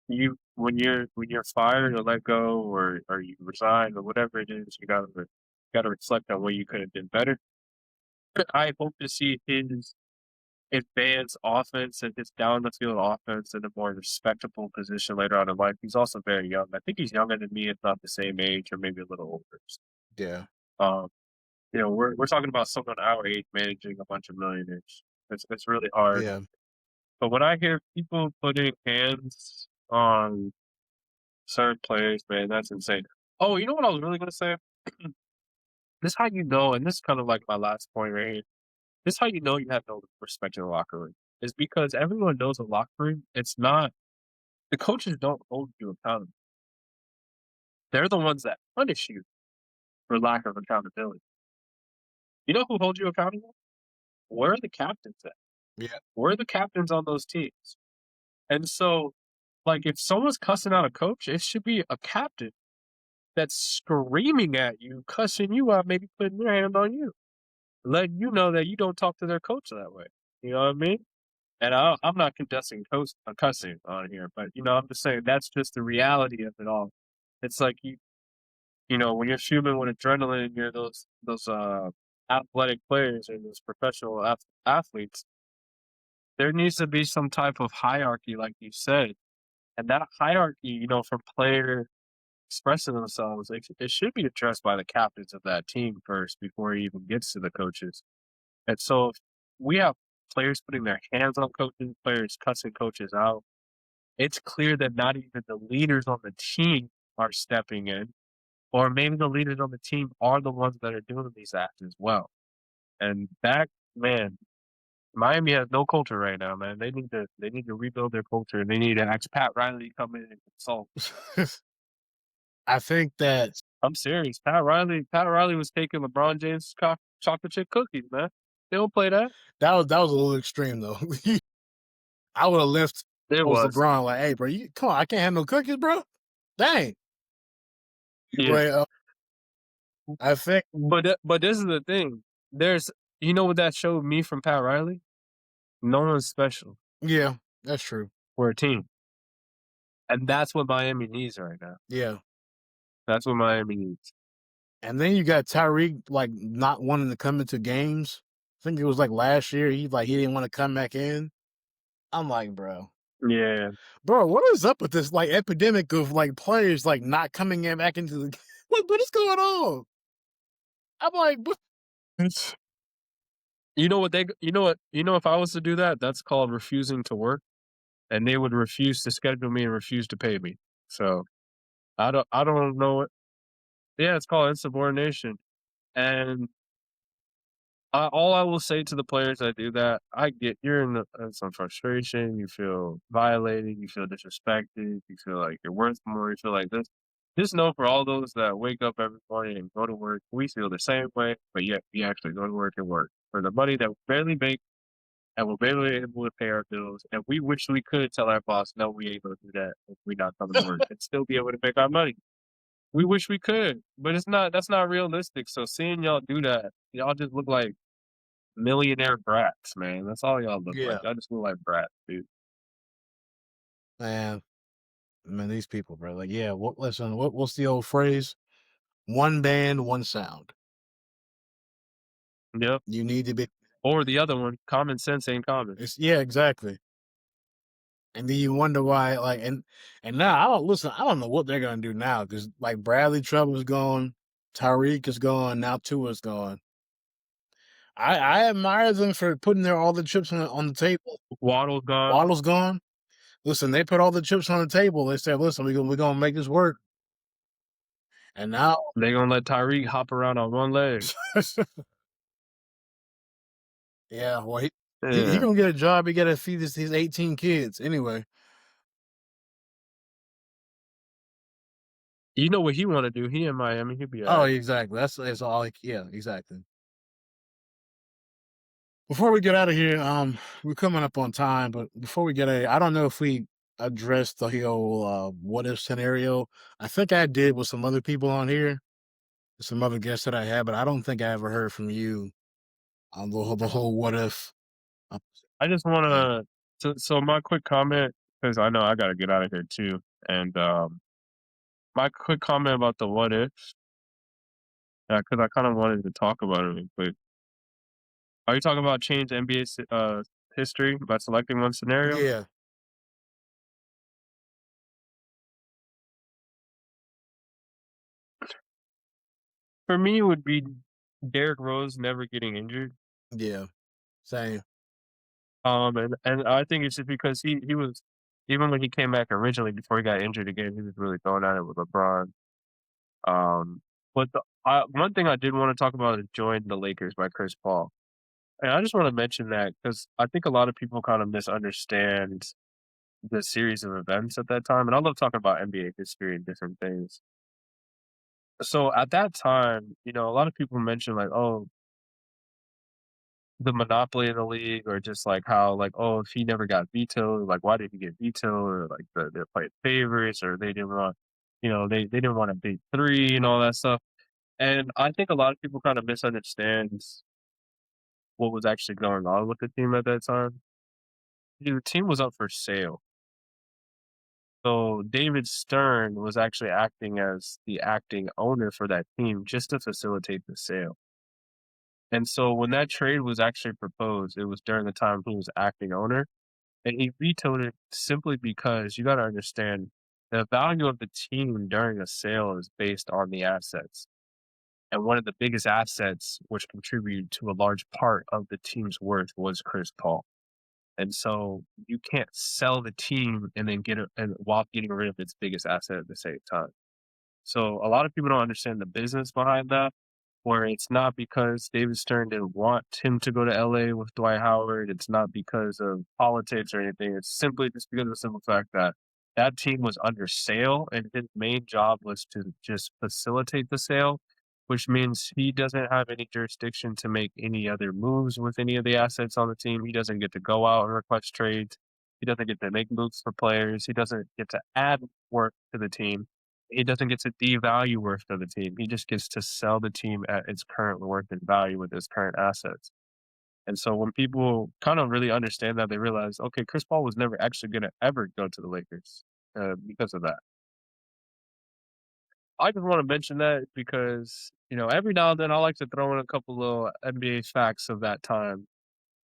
when you're fired or let go or you resign or whatever it is, you gotta reflect on what you could have done better. I hope to see his advanced offense and his down the field offense in a more respectable position later on in life. He's also very young. I think he's younger than me, if not the same age, or maybe a little older. Yeah. We're talking about someone our age managing a bunch of millionaires. It's really hard. Yeah. But when I hear people putting hands on certain players, man, that's insane. Oh, you know what I was really gonna say? This is how you know, and this is kind of like my last point right here. This is how you know you have no respect in the locker room. Is because everyone knows the locker room. It's not the coaches don't hold you accountable. They're the ones that punish you for lack of accountability. You know who holds you accountable? Where are the captains at? Yeah. Where are the captains on those teams? And so, like, if someone's cussing out a coach, it should be a captain that's screaming at you, cussing you out, maybe putting their hand on you, letting you know that you don't talk to their coach that way. You know what I mean? And I'm not contesting cussing on here, but I'm just saying that's just the reality of it all. It's like when you're fuming with adrenaline, and you're those athletic players and those professional athletes. There needs to be some type of hierarchy, like you said, and that hierarchy, from player expressing themselves, it should be addressed by the captains of that team first before it even gets to the coaches. And so if we have players putting their hands on coaches, players cussing coaches out, it's clear that not even the leaders on the team are stepping in, or maybe the leaders on the team are the ones that are doing these acts as well. And that, man, Miami has no culture right now, man. They need to rebuild their culture, and they need to ask Pat Riley to come in and consult. I think that I'm serious. Pat Riley was taking LeBron James' chocolate chip cookies, man. They don't play that. that was a little extreme though. I would have left It was. LeBron like, hey, bro, come on, I can't have no cookies, bro. Dang. Yeah. I think, but this is the thing. What that showed me from Pat Riley? No one's special. Yeah, that's true. We're a team. And that's what Miami needs right now. Yeah. That's what Miami needs. And then you got Tyreek like not wanting to come into games. I think it was like last year. He didn't want to come back in. I'm like, bro. Yeah. Bro, what is up with this like epidemic of like players like not coming in back into the what is going on? I'm like, if I was to do that, that's called refusing to work. And they would refuse to schedule me and refuse to pay me. So I don't know it. Yeah, it's called insubordination, and all I will say to the players that do that, I get you're in some frustration, you feel violated, you feel disrespected, you feel like you're worth more, you feel like this. Just know for all those that wake up every morning and go to work, we feel the same way, but yet we actually go to work and work for the money that we barely make and we're barely able to pay our bills. And we wish we could tell our boss, no, we ain't gonna do that if we not coming to work and still be able to make our money. We wish we could, but that's not realistic. So seeing y'all do that, y'all just look like millionaire brats, man. That's all y'all look like. Yeah, Y'all just look like brats, dude. man. Man, these people, bro. Like, yeah. Listen, what's the old phrase? One band, one sound. Yep. You need to be. Or the other one, common sense ain't common. Yeah, exactly. And then you wonder why, like, and now I don't listen. I don't know what they're gonna do now because like Bradley Chubb is gone, Tyreek is gone, now Tua's gone. I admire them for putting all the chips on the table. Waddle's gone. Waddle's gone. Listen, they put all the chips on the table. They said, "Listen, we're gonna make this work." And now, They gonna let Tyreek hop around on one leg. yeah, well, he Yeah. gonna get a job. He got to feed his 18 kids anyway. You know what he wanna do. He in Miami, he'll be Oh, alright. exactly. That's all. Yeah, exactly. Before we get out of here, we're coming up on time, but before we I don't know if we addressed the whole what if scenario. I think I did with some other people on here, some other guests that I had, but I don't think I ever heard from you on the whole what if. Uh, I just yeah, wanna so my quick comment, because I know I gotta get out of here too, and, my quick comment about the what ifs, because I kinda wanted to talk about it real quick. Are you talking about change NBA history by selecting one scenario? yeah, For me, it would be Derrick Rose never getting injured. yeah. Same. And I think it's just because he was even when he came back originally before he got injured again, he was really going at it with LeBron. Um, but one thing I did want to talk about is "Join the Lakers" by Chris Paul, and I just want to mention that because I think a lot of people kind of misunderstand the series of events at that time, and I love talking about NBA history and different things. So at that time, a lot of people mention like, oh, the monopoly of the league or just like how like, oh, if he never got vetoed, like why did he get vetoed? Or like they're playing favorites or they didn't want they didn't want a big three and all that stuff. And I think a lot of people kind of misunderstands what was actually going on with the team at that time. The team was up for sale. So David Stern was actually acting as the acting owner for that team just to facilitate the sale. And so when that trade was actually proposed, it was during the time he was acting owner. And he vetoed it simply because you gotta understand the value of the team during a sale is based on the assets. And one of the biggest assets which contributed to a large part of the team's worth was Chris Paul. And so you can't sell the team and then get it and while getting rid of its biggest asset at the same time. So a lot of people don't understand the business behind that, where it's not because David Stern didn't want him to go to LA with Dwight Howard. It's not because of politics or anything. It's simply just because of the simple fact that that team was under sale and his main job was to just facilitate the sale, which means he doesn't have any jurisdiction to make any other moves with any of the assets on the team. He doesn't get to go out and request trades. He doesn't get to make moves for players. He doesn't get to add work to the team. He doesn't get to devalue worth of the team. He just gets to sell the team at its current worth and value with its current assets. And so when people kind of really understand that, they realize, okay, Chris Paul was never actually going to ever go to the Lakers because of that. I just want to mention that because, every now and then I like to throw in a couple little NBA facts of that time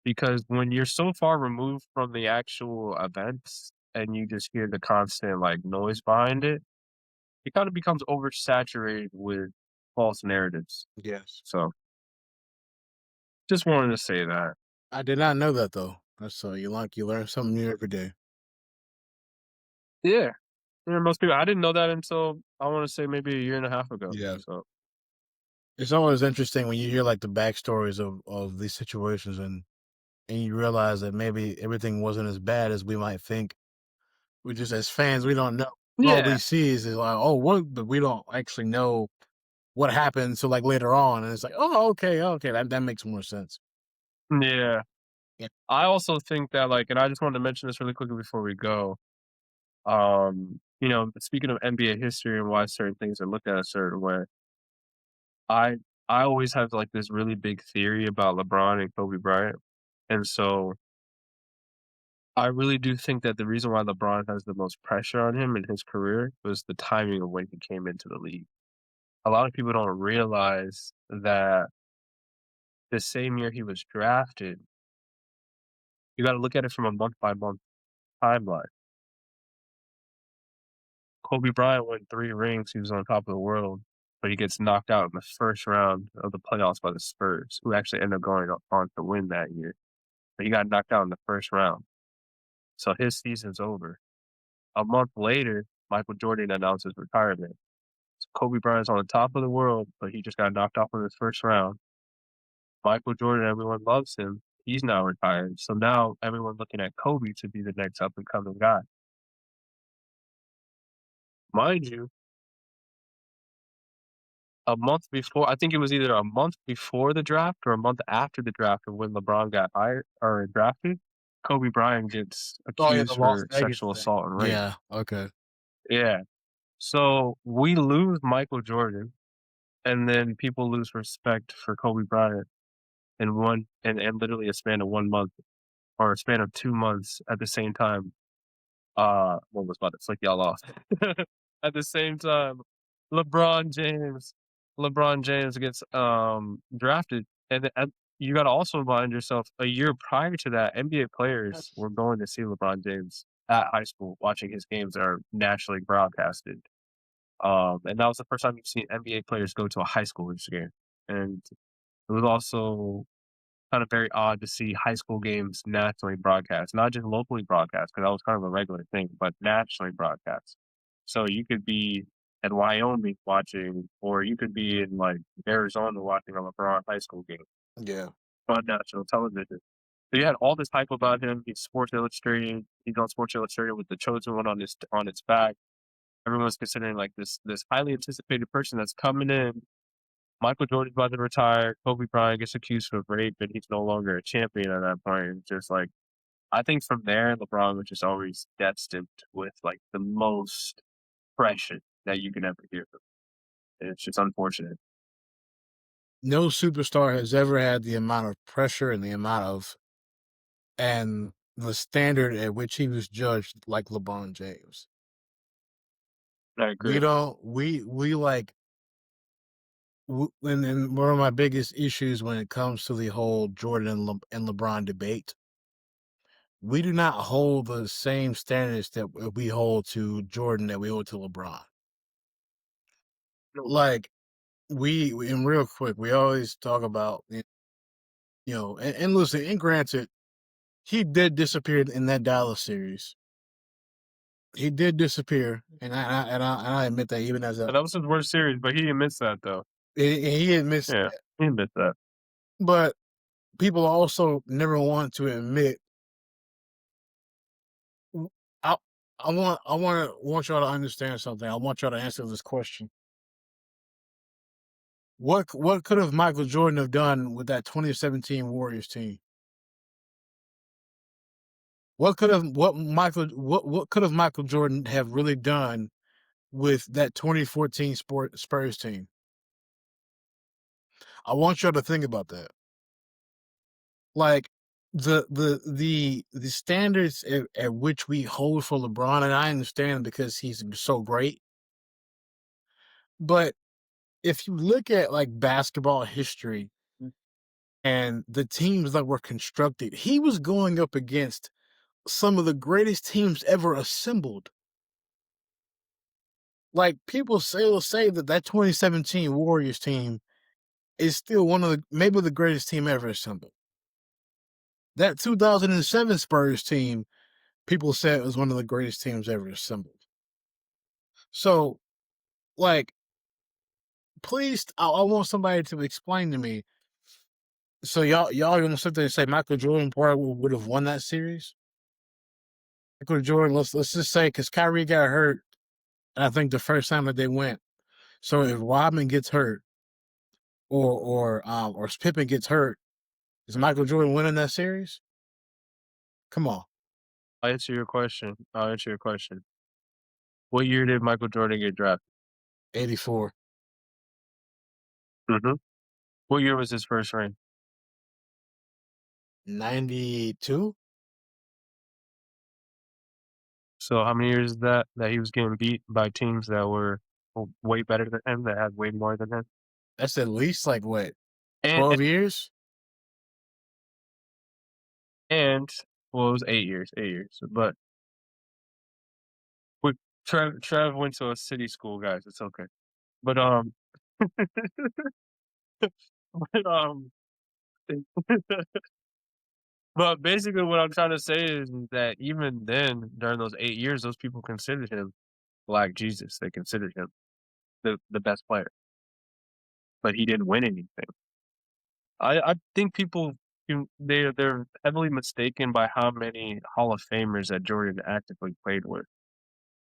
because when you're so far removed from the actual events and you just hear the constant like noise behind it kind of becomes oversaturated with false narratives. Yes. So just wanted to say that. I did not know that though. That's you learn something new every day. Yeah. Yeah, most people. I didn't know that until I want to say maybe a year and a half ago. Yeah. So It's always interesting when you hear like the backstories of these situations and you realize that maybe everything wasn't as bad as we might think. We just as fans, we don't know. All yeah, we see is like, oh, what? But we don't actually know what happened until like later on, and it's like, oh, okay, that makes more sense. yeah. Yeah. I also think that and I just wanted to mention this really quickly before we go. Speaking of NBA history and why certain things are looked at a certain way, I I always have this really big theory about LeBron and Kobe Bryant, and so I really do think that the reason why LeBron has the most pressure on him in his career was the timing of when he came into the league. A lot of people don't realize that the same year he was drafted, you got to look at it from a month by month timeline. Kobe Bryant won 3 rings. He was on top of the world, but he gets knocked out in the first round of the playoffs by the Spurs, who actually ended up going on to win that year. But he got knocked out in the first round. So his season's over. A month later, Michael Jordan announces retirement. So Kobe Bryant's on the top of the world, but he just got knocked off in the first round. Michael Jordan, everyone loves him. He's now retired. So now everyone looking at Kobe to be the next up and coming guy. Mind you, a month before, I think it was either a month before the draft or a month after the draft of when LeBron got hired or drafted, Kobe Bryant gets Oh yeah, the accused Las for Vegas sexual thing. assault and rape. Yeah. Okay. Yeah. So we lose Michael Jordan, and then people lose respect for Kobe Bryant in one and literally a span of 1 month or a span of 2 months at the same time. One was about to flick y'all off. At the same time, LeBron James LeBron James gets, drafted, and you gotta also remind yourself, a year prior to that, NBA players were going to see LeBron James at high school, watching his games that are nationally broadcasted. And that was the first time you've seen NBA players go to a high school game, and it was also kind of very odd to see high school games nationally broadcast, not just locally broadcast, because that was kind of a regular thing, but nationally broadcast. So you could be in Wyoming watching, or you could be in Arizona watching a LeBron high school game Yeah. on national television. So you had all this hype about him. He's Sports Illustrated. He's on Sports Illustrated with the chosen one on its back. Everyone's considering this highly anticipated person that's coming in. Michael Jordan's about to retire. Kobe Bryant gets accused of rape, and he's no longer a champion at that point. It's just I think from there, LeBron was just always destined with the most pressure that you can ever hear. It's just unfortunate. No superstar has ever had the amount of pressure and the amount of and the standard at which he was judged like LeBron James. I We agree. don't we like and one of my biggest issues when it comes to the whole Jordan and LeBron debate, we do not hold the same standards that we hold to Jordan that we hold to LeBron. Like and real quick, we always talk about and listen, and granted, he did disappear in that Dallas series. He did disappear, and I admit that even as a And that was his worst series, but he admits that though. he admits Yeah, that, he admits that. but people also never want to admit. I want y'all to understand something. I want y'all to answer this question. What could have Michael Jordan have done with that 2017 Warriors team? What could have Michael Jordan have really done with that 2014 Spurs team? I want y'all to think about that. Like the standards at which we hold for LeBron, and I understand because he's so great. But if you look at basketball history and the teams that were constructed, he was going up against some of the greatest teams ever assembled. Like people will say that 2017 Warriors team is still one of maybe the greatest team ever assembled. That 2007 Spurs team, people said it was one of the greatest teams ever assembled. So, like, please, I want somebody to explain to me. So y'all gonna sit there and say Michael Jordan probably would have won that series? Michael Jordan, let's just say, because Kyrie got hurt, and I think the first time that they went. So if Rodman gets hurt, or Pippen gets hurt, is Michael Jordan winning that series? Come on, I'll answer your question. I'll answer your question. What year did Michael Jordan get drafted? 84, Mm-hmm. What year was his first ring? 92. So how many years is that he was getting beat by teams that were way better than him, that had way more than him? That's at least like what, And 12 years? and well, it was 8 years, But we, Trev went to a city school, guys. It's okay. But but but basically, what I'm trying to say is that even then, during those 8 years, those people considered him like Jesus. They considered him the best player, but he didn't win anything. I think people they're heavily mistaken by how many Hall of Famers that Jordan actively played with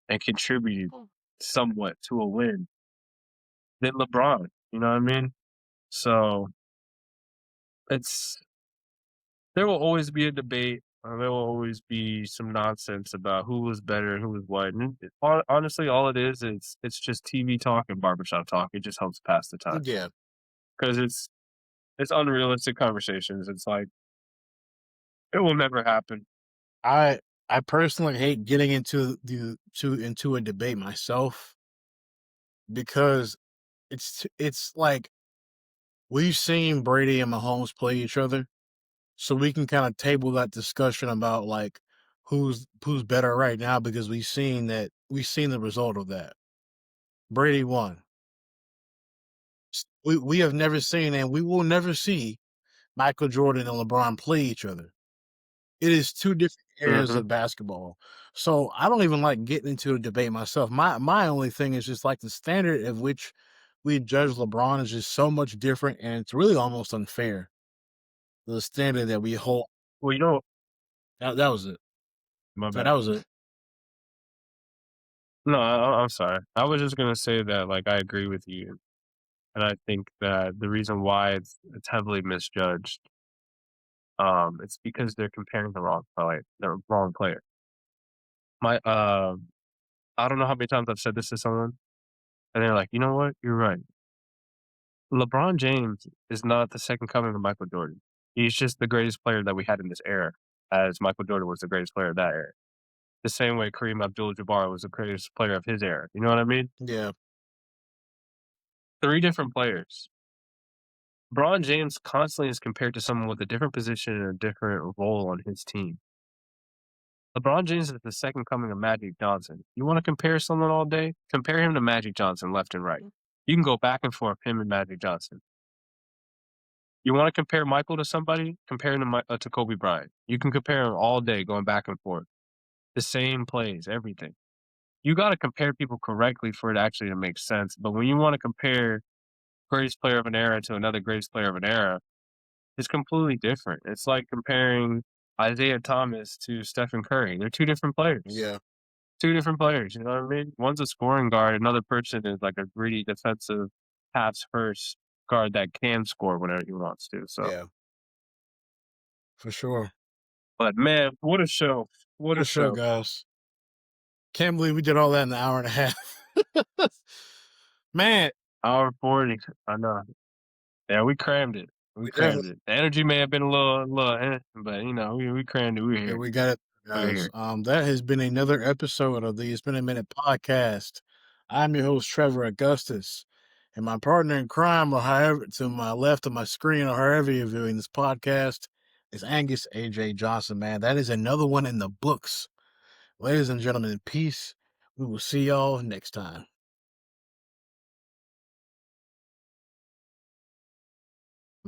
and contributed somewhat to a win than LeBron. You know what I mean? So it's there will always be a debate. There will always be some nonsense about who was better and who was what. And honestly, all it is it's just TV talk and barbershop talk. It just helps pass the time Yeah, because it's unrealistic conversations. It's like it will never happen. I personally hate getting into a debate myself because it's like we've seen Brady and Mahomes play each other, so we can kind of table that discussion about like who's better right now because we've seen the result of that. Brady won. We have never seen, and we will never see, Michael Jordan and LeBron play each other. It is two different areas Hmm. of basketball. So I don't even like getting into a debate myself. My only thing is just like the standard at which we judge LeBron is just so much different, and it's really almost unfair. The standard that we hold. Well, you know, That was it. my So bad. that was it. No, I'm sorry. I was just gonna say that, like, I agree with you, and I think that the reason why it's heavily misjudged, it's because they're comparing the wrong player. My, I don't know how many times I've said this to someone, and they're like, "You know what? You're right. LeBron James is not the second coming of Michael Jordan. He's just the greatest player that we had in this era, as Michael Jordan was the greatest player of that era. The same way Kareem Abdul-Jabbar was the greatest player of his era. You know what I mean? Yeah, 3 different players. LeBron James constantly is compared to someone with a different position and a different role on his team. LeBron James is the second coming of Magic Johnson. You want to compare someone all day? Compare him to Magic Johnson left and right. You can go back and forth, him and Magic Johnson. You want to compare Michael to somebody? Compare him to Kobe Bryant. You can compare him all day, going back and forth. The same plays, everything. You got to compare people correctly for it actually to make sense. But when you want to compare greatest player of an era to another greatest player of an era, it's completely different. It's like comparing Isaiah Thomas to Stephen Curry. They're 2 different players. yeah, 2 different players, you know what I mean? One's a scoring guard, another person is like a gritty defensive pass first guard that can score whenever he wants to. So, yeah, for sure. but man, what a show. What What a a show, show. guys! Can't believe we did all that in an hour and a half. Man, Hour 40. I know. Yeah, we crammed it. We we crammed definitely it. The energy may have been a little, but you know, we crammed it. We're yeah, here. we got it, We're guys. here. That has been another episode of the It's Been a Minute podcast. I'm your host, Trevor Augustus, and my partner in crime, or however, to my left of my screen, or however you're viewing this podcast, is Angus AJ Johnson. Man, that is another one in the books. Ladies and gentlemen, peace. We will see y'all next time.